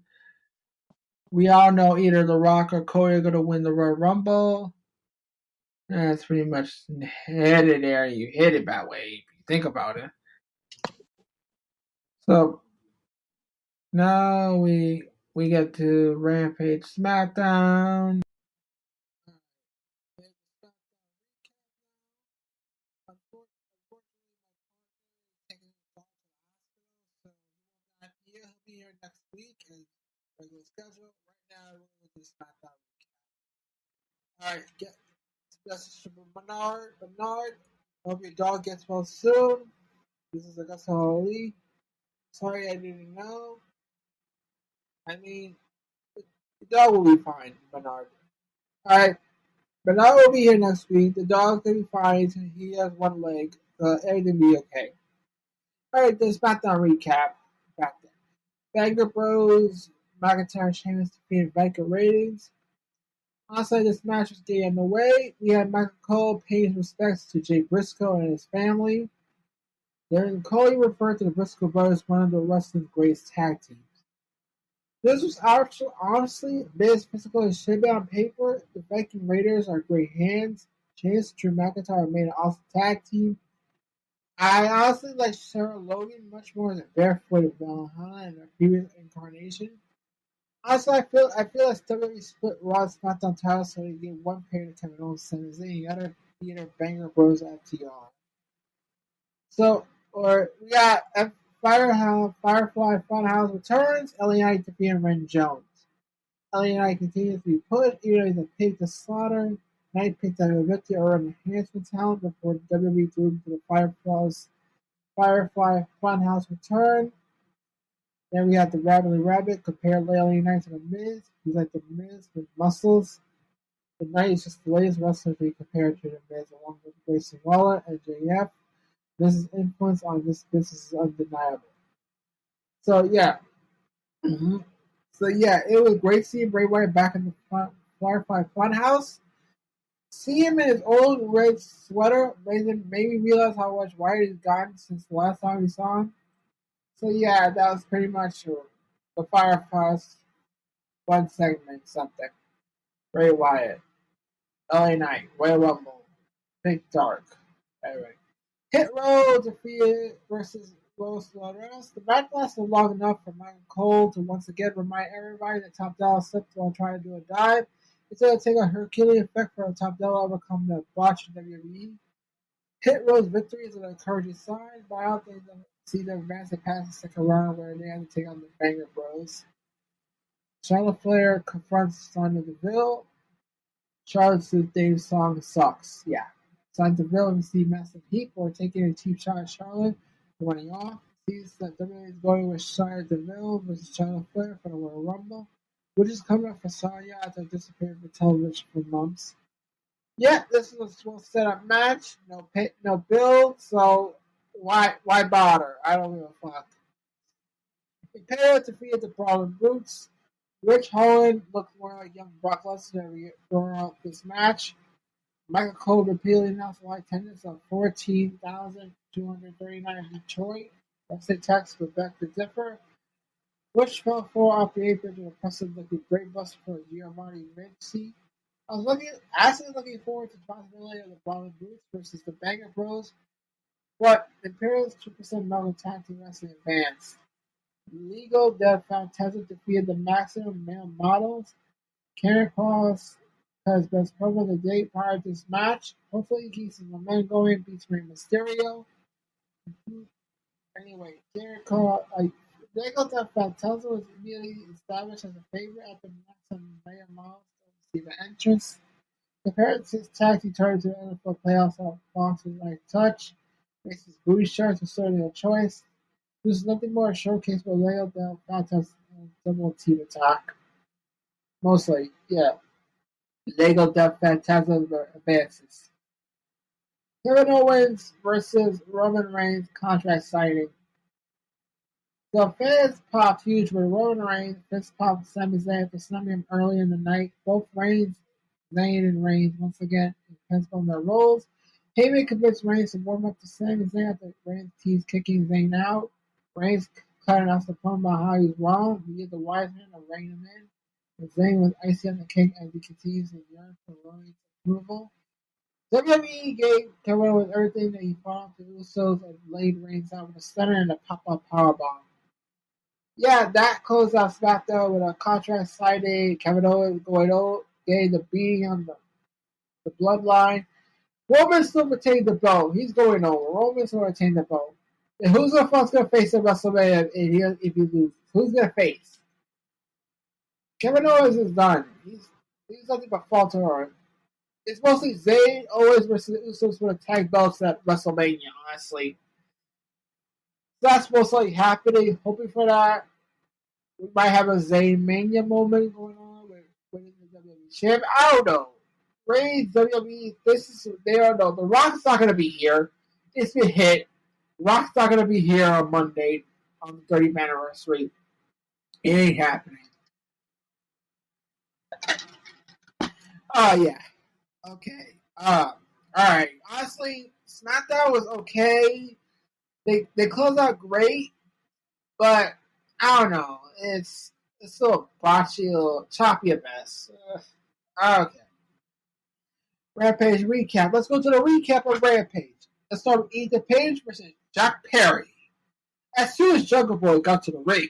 We all know either The Rock or Cody are gonna win the Royal Rumble. That's pretty much headed there. You hit it that way if you think about it. So now we get to Rampage SmackDown. He'll be here next week and regular schedule. Right now, we're going to SmackDown. All right, get message to Bernard. Bernard, hope your dog gets well soon. This is AgostoAllElite. Sorry I didn't know. I mean, the dog will be fine, Bernard. All right, Bernard will be here next week. The dog's gonna be fine. He has one leg, so everything will be okay. All right, the SmackDown recap. Back there. Banger Bros, McIntyre and Sheamus defeated Viking ratings. Outside this match was getting underway, we had Michael Cole pay his respects to Jay Briscoe and his family. Then Cole referred to the Briscoe brothers as one of the wrestling's greatest tag teams. This was actually, honestly, as physical as should be on paper. The Viking Raiders are great hands. Chance, Drew McIntyre made an awesome tag team. I honestly like Sarah Logan much more than Barefooted Valhalla in her previous incarnation. Also, I feel like WWE split Raw and SmackDown titles so they get one pair to Kevin Owens and the other theater Banger Bros FTR. So, or we got Firefly Funhouse returns. LA Knight defeating Ren Jones. LA Knight continues to be pushed, even though he's a pig to slaughter. Knight picked up a victory or an enhancement talent before WWE threw him to the Firefly Funhouse return. Then we have the Rabbit Rabbit compare LA Knight to the Miz. He's like the Miz with muscles. The Knight is just the latest wrestler to be compared to the Miz, along with Grayson Waller and JF. Miz's influence on this business is undeniable. So yeah, it was great seeing Bray Wyatt back in the Firefly Funhouse. See him in his old red sweater made me realize how much Wyatt has gotten since the last time we saw him. So yeah, that was pretty much the Fireflies Fun segment something. Bray Wyatt, LA Knight, Royal Rumble, Big Dark. Anyway. Hit Row defeated versus Los Loreros. The match lasted long enough for Michael Cole to once again remind everybody that Top Dollar slipped while trying to do a dive. It's going to take a Herculean effect for a Top Dollar to overcome the botch in WWE. Hit Row's victory is an encouraging sign, but I don't think they'll see them advance past the second round where they have to take on the Banger Bros. Charlotte Flair confronts Sonya Deville. Charlotte's theme song sucks. Yeah. Sonya Deville received massive heat for taking a cheap shot at Charlotte for running off. Sees that WWE is going with Sonya Deville versus Charlotte Flair for the Royal Rumble, which is coming up for Sonya after disappearing from television for months. Yeah, this is a well set up match. No build, so why bother? I don't give a fuck. Imperial defeated the Brawling Brutes. Rich Holland looked more like young Brock Lesnar throughout this match. Michael Cole repeatedly announced live attendance of 14,239 in Detroit. Website text would beg to differ. Bush fell 4 off the apron to impressive looking great buster for Giovanni Vinci. I was actually looking forward to the possibility of the Brawling Brutes versus the Banger Bros, but Imperial's 2% Melbourne Tag Team Wrestling advanced. Legal Death Phantasm defeated the Maximum Male Models. Karen Cross has best promo of the date prior to this match. Hopefully he keeps his momentum going, beats Rey Mysterio. Anyway, Karen Cross, Legal Death Phantasm was immediately established as a favorite at the Maximum Male Models to receive an entrance. Compared to his tag team tournament to the NFL playoffs on Fox with Light Touch, makes his booty shirts was certainly a choice. This is nothing more a showcase for Leo Del Fantas and double team attack. Mostly, yeah. Lego Del Phantasm advances. Kevin Owens versus Roman Reigns contract signing. The fans popped huge with Roman Reigns. Fist popped Sami Zayn for slumming him early in the night. Both Zayn and Reigns once again depends on their roles. Heyman convinced Reigns to warm up to Sami Zayn after Reigns teased kicking Zayn out. Reigns cutting off the phone about how he's wrong. He did the wise man to rein him in. And Zayn was icy on the kick as he continues to yearn for Roman's approval. WWE gave Kevin Owens everything that he fought off the Usos and laid Reigns out with a stunner and a pop-up powerbomb. Yeah, that closed out SmackDown with a contract signing. Kevin Owens getting the beating on the bloodline. Roman still retained the belt. He's going over. Roman still retained the belt. And who's the fuck's gonna face at WrestleMania if he loses? Who's gonna face? Kevin Owens is done. He's nothing but falter. It's mostly Zayn Owens versus the Usos for the tag belts at WrestleMania, honestly. That's most likely happening. Hoping for that. We might have a Zayn Mania moment going on with winning the WWE champ. I don't know. Reigns, WWE, they don't know. The Rock's not going to be here. It's been hit. Rock's not going to be here on Monday on the 30th anniversary. It ain't happening. Oh, yeah. Okay. Alright. Honestly, SmackDown was okay. They closed out great, but I don't know. It's still botchy, choppy at best. Okay. Rampage recap. Let's go to the recap of Rampage. Let's start with Ethan Page versus Jack Perry. As soon as Jungle Boy got to the ring,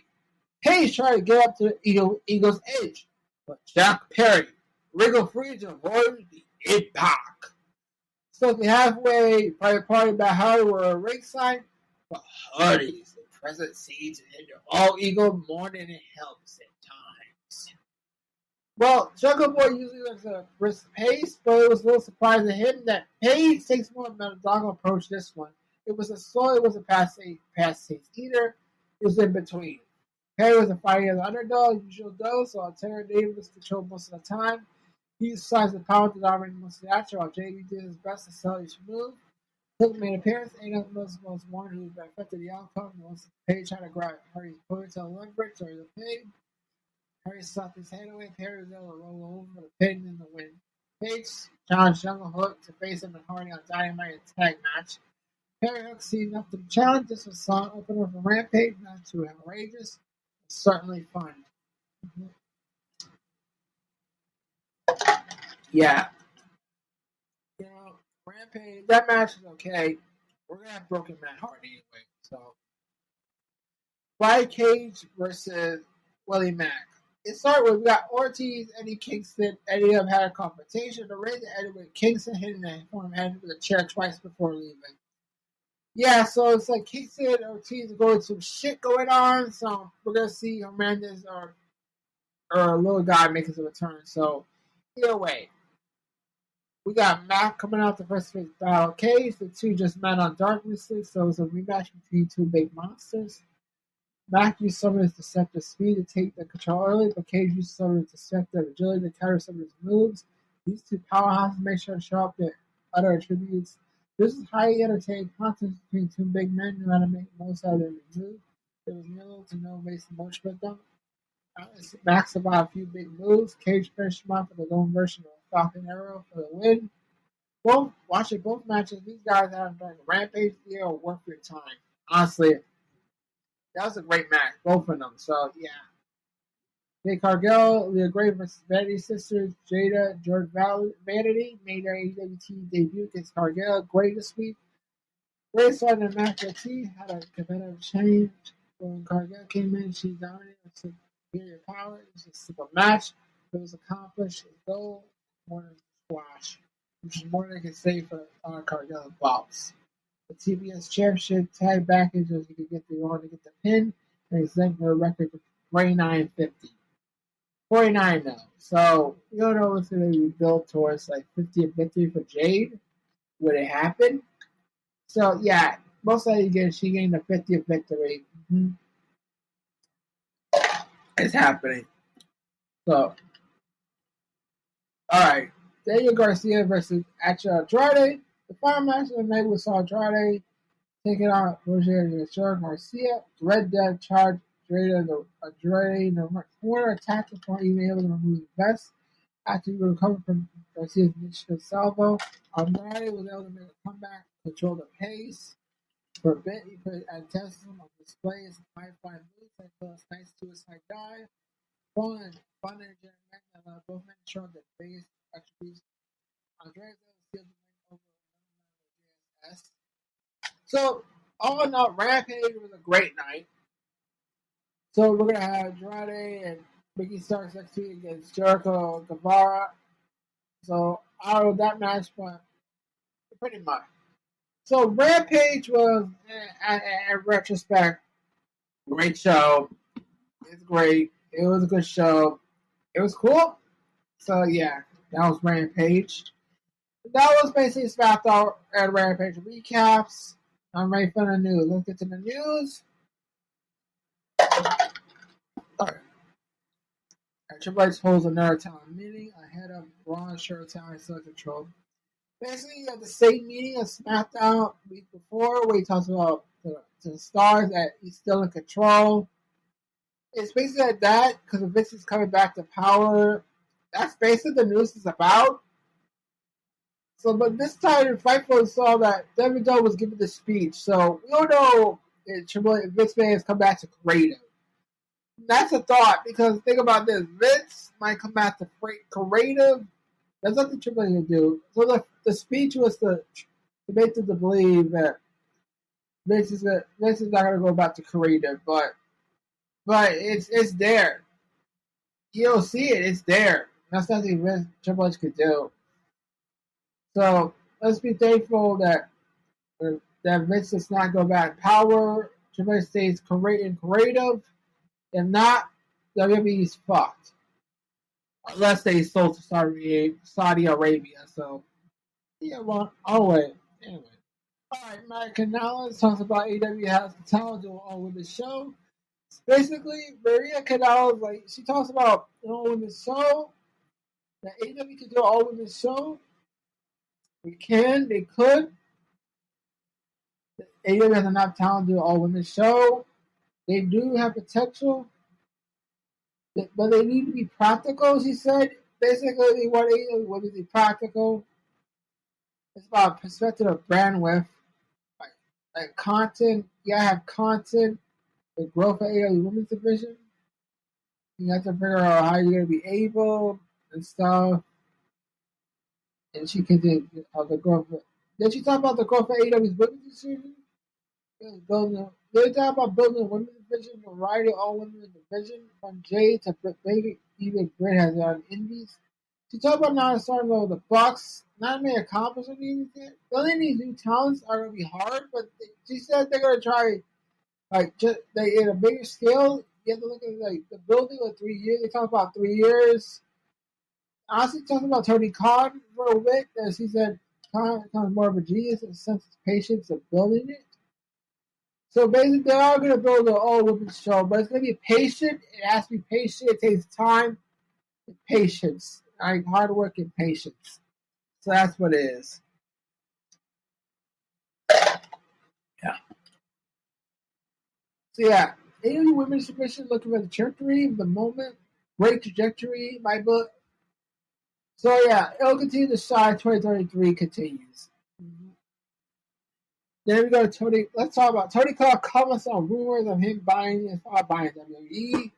Page tried to get up to the Eagle's edge, but Jack Perry wriggled free to avoid the impact. So the halfway private party by Hardy were ringside, but Hardy's the present seats and all Eagle more than it helps at times. Well, Jungle Boy usually has a brisk pace, but it was a little surprising to him that Page takes more of a methodical approach this one. It was a fast pace either. It was in between. Perry was a fighting as an underdog, usual does, so Terry Davis controlled most of the time. He utilized the power to dominate most of the action, while JD did his best to sell each move. Hook made an appearance, ain't most one who affected the outcome. Once Page tried to grab Hardy's ponytail leverage during the pin. Perry slapped his hand away. Perry was able to roll over the pin in the win. Page challenged Jungle Hook to face him and Hardy on Dynamite tag match. Perry Hook seen enough to the challenge. This was song opener for Rampage, not too outrageous, but certainly fun. Yeah. Rampage, that match is okay. we're gonna have Broken Matt Hardy anyway. So, Brian Cage versus Willie Mack. It started with we got Ortiz, Eddie Kingston. Eddie have had a confrontation. The raise ended with Kingston hitting the form head with a chair twice before leaving. Yeah, so it's like Kingston and Ortiz are going some shit going on. So we're gonna see Hernandez or a little guy making a return. So either way, we got Mac coming out the first phase battle cage. The two just met on Darkness League, so it's a rematch between two big monsters. Mac used some of his deceptive speed to take the control early, but Cage used some of his deceptive agility to counter some of his moves. These two powerhouses make sure to show up their other attributes. This is highly entertaining contest between two big men who know how to make the most out of their moves. There was little to no basic motion with them. Max about a few big moves. Cage finished him off with his own version of a Falcon Arrow for the win. Watching both matches, these guys have done Rampage deal worth your time. Honestly, that was a great match, both of them. So yeah, Jade Cargill, Leah Gray versus Vanity Sisters, Jada, George Vanity made their AWT debut against Cargill. Gray this week. Gray started the match with T, had a competitive change. When Cargill came in, she dominated with superior power. It was a simple match. It was accomplished. The goal more than squash, which is more than I can say for Cargill bops. The TBS Championship tag package as you could get the on to get the pin and extend for a record of 49.50. 49 now. So you don't know what's going to be built towards like 50th victory for Jade. Would it happen? So yeah, most likely again she gained the 50th victory. Mm-hmm. It's happening. So all right, Daniel Garcia versus Acha Andrade. The final match of the night was Andrade taking on Roger Garcia. Red Dead charged Andrade the corner, attacked before even able to remove the vest. After he recovered from Garcia's Michigan salvo, Andrade was able to make a comeback, control the pace. For a bit, he put athleticism on display as a high-flying move that was nice suicide dive. Fun and energetic that allowed both men to show their biggest attributes. Andrade was able to seal the win over JSS. So, all in all, Rampage was a great night. So, we're going to have Andrade and Ricky Starks next week against Jericho Guevara. So, I don't know that match, but pretty much. So, Rampage was, in retrospect, great show. It's great. It was a good show. It was cool. So, yeah, that was Rampage. That was basically SmackDown and Rampage recaps. I'm ready for the news. Let's get to the news. Alright. Triple H holds another talent meeting ahead of Raw and Showtime and Select Control. Basically, you have the same meeting as SmackDown week before, where he talks about the stars that he's still in control. It's basically like that because Vince is coming back to power. That's basically the news is about. So, but this time, Fightful saw that Devin Dunn was giving the speech. So, we don't know if Vince McMahon has come back to creative. That's a thought because think about this: Vince might come back to creative. That's nothing Triple H can do. So the speech was to make them to believe that Vince is not going to go back to creative, but it's there. You don't see it; it's there. That's nothing Vince Triple H could do. So let's be thankful that Vince does not go back to power. Triple H stays creative. If not, WWE's fucked. Unless they sold to Saudi Arabia. So, yeah, well, anyway. Alright, Matt Canales talks about AEW has the talent to all with the show. Basically, Maria Canales, like, she talks about all women's show. That AEW can do all women's show. They could. AEW has enough talent to do all women's show. They do have potential. But they need to be practical, she said. Basically, they want AEW to be practical. It's about perspective of bandwidth. Like content, you gotta have content. The growth of AEW women's division. You have to figure out how you're gonna be able and stuff. And she can do the growth. Did you talk about the growth of AEW's women's division? They talk about building a women's division, a variety of all women's division, from Jay to Baby, even Britt has on Indies. She talked about not starting with the Bucks, not many accomplishments anything. Building these new talents are going to be hard, but she said they're going to try, like, just they in a bigger scale. You have to look at like the building of 3 years. They talk about 3 years. Honestly, talking about Tony Khan for a bit, as he said, Khan is more of a genius in the sense of patience of building it. So basically, they are going to build an all-women's show, but it's going to be patient. It has to be patient. It takes time and patience, like hard work and patience. So that's what it is. Yeah. So yeah, AEW Women's Division looking for the trajectory of the moment. Great trajectory, my book. So yeah, it'll continue to shine. 2023 continues. Mm-hmm. Then we go to Tony. Let's talk about Tony Khan comments on rumors of him buying WWE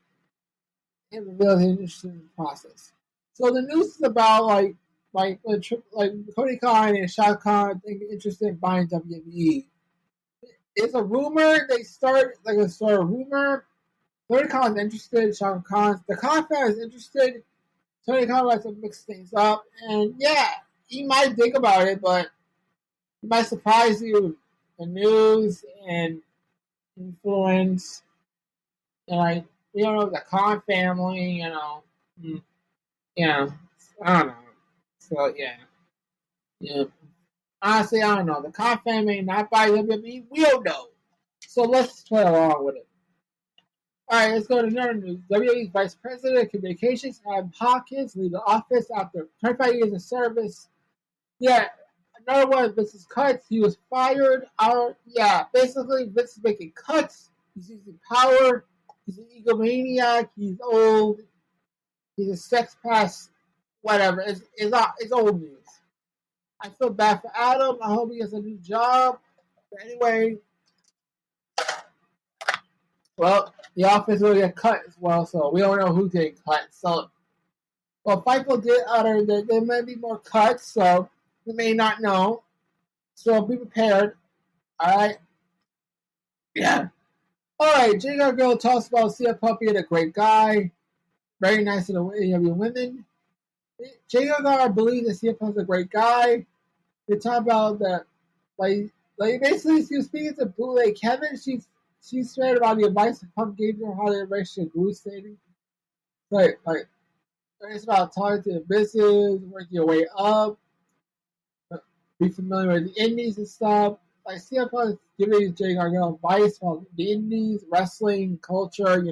and reveals his interest in the process. So the news is about like Tony Khan and Shad Khan interested in buying WWE. It's a rumor. They start like a sort of rumor. Tony Khan's interested. Shad Khan, the Khan fan is interested. Tony Khan likes to mix things up, and yeah, he might think about it, but it might surprise you. The news and influence, and like we don't know the Khan family, yeah, I don't know. So yeah. Honestly, I don't know. The Khan family not by WWE, we don't know. So let's play along with it. All right, let's go to another news. WWE's Vice President of Communications, Adam Hawkins, leave the office after 25 years of service. Yeah, another one of Vince's cuts. He was fired. Basically, Vince is making cuts. He's using power. He's an egomaniac. He's old. He's a sex pest. Whatever. It's old news. I feel bad for Adam. I hope he gets a new job. But anyway, well, the office will get cut as well, so we don't know who's getting cut. So, well, Fightful did utter that there may be more cuts, so we may not know. So be prepared. All right. Yeah. All right. Jay Gargano talks about CM Punk being a great guy, very nice to the AEW women. Jay Gargano believes that CM Punk's a great guy. They talk about that, like basically, she was speaking to Bootleg Kevin. She shared about the advice that Punk gave her how the relationship grew, stating, like it's about talking to the business, working your way up, be familiar with the indies and stuff. Like CM Punk giving Jay Gargano advice on the indies, wrestling, culture,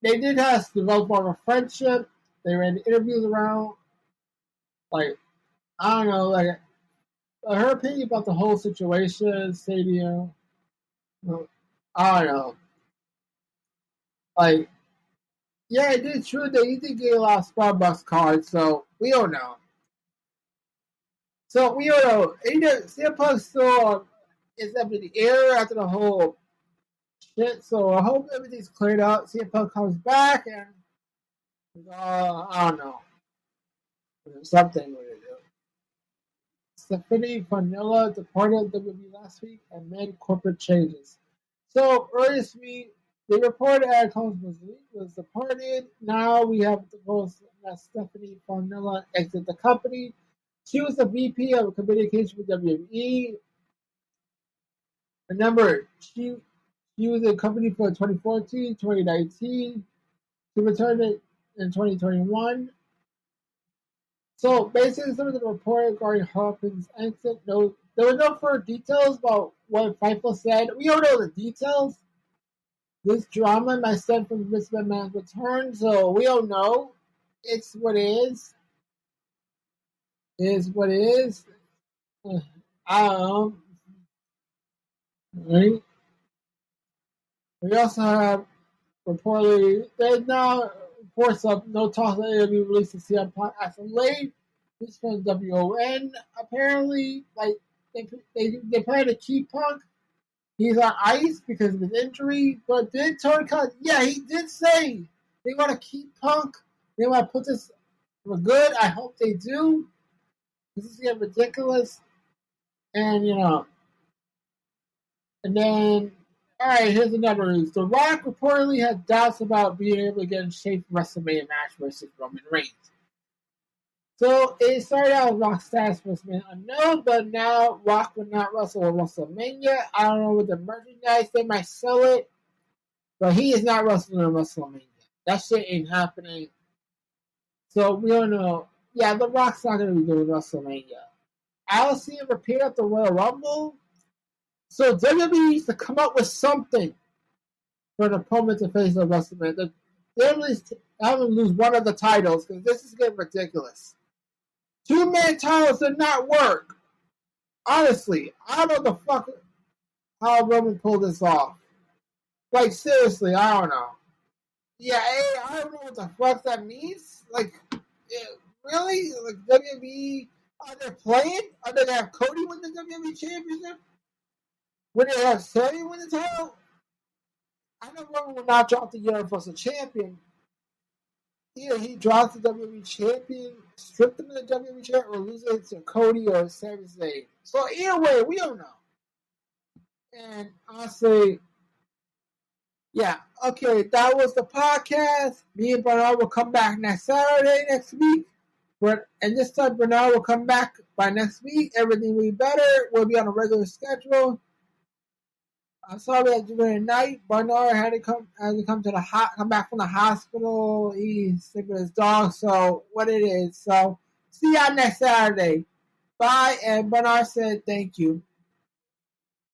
They did have to develop more of a friendship. They ran interviews around. Like, I don't know, like her opinion about the whole situation, stadium. I don't know. Like, yeah, it is true that he did get a lot of Starbucks cards, so we don't know. So we don't know. CM Punk still is up in the air after the whole shit, so I hope everything's cleared up. CM Punk comes back and I don't know. Something with it. Stephanie Vanilla departed WWE last week and made corporate changes. So earlier this week, they reported Eric Holmes was departed. Now we have the post that Stephanie Vanilla exited the company. She was the VP of communication with WWE. Remember, she was in the company for 2014, 2019. She returned it in 2021. So basically, some of the report regarding Hawkins' exit, there were no further details about what Fightful said. We don't know the details. This drama might stem from Vince McMahon's return, so we don't know. It's what it is. It is what it is. I don't know. Right? We also have reportedly there's now reports of no talks that it'll be released to CM Punk as of late. This from WON. Apparently, like they plan to keep Punk. He's on ice because of his injury. But did Tony Khan? Yeah, he did say they want to keep Punk. They want to put this for good. I hope they do. This is getting ridiculous. And, and then, all right, here's another news. The Rock reportedly has doubts about being able to get in shape for WrestleMania match versus Roman Reigns. So it started out with Rock's status WrestleMania unknown, but now Rock will not wrestle at WrestleMania. I don't know with the merchandise, they might sell it, but he is not wrestling at WrestleMania. That shit ain't happening. So we don't know. Yeah, The Rock's not going to be doing WrestleMania. I'll see him appear at the Royal Rumble. So WWE needs to come up with something for an opponent to face at WrestleMania. They at least have him lose one of the titles because this is getting ridiculous. 2-man titles did not work. Honestly, I don't know the fuck how Roman pulled this off. Like, seriously, I don't know. Yeah, I don't know what the fuck that means. Like, yeah, really? Like, WWE, are they playing? Are they going to have Cody win the WWE Championship? Would they have Sammy win the title? I know Roman will not drop the Universal Champion. Either he drops the WWE Champion, strip them of the WWE Champion, or lose it to Cody or Sami Zayn. So either way, we don't know. And honestly, yeah, okay, that was the podcast. Me and Bernard will come back next Saturday next week. And this time Bernard will come back by next week. Everything will be better. We'll be on a regular schedule. I'm sorry that during the night, Bernard had to come come back from the hospital. He's sick with his dog, so what it is. So see y'all next Saturday. Bye, and Bernard said thank you.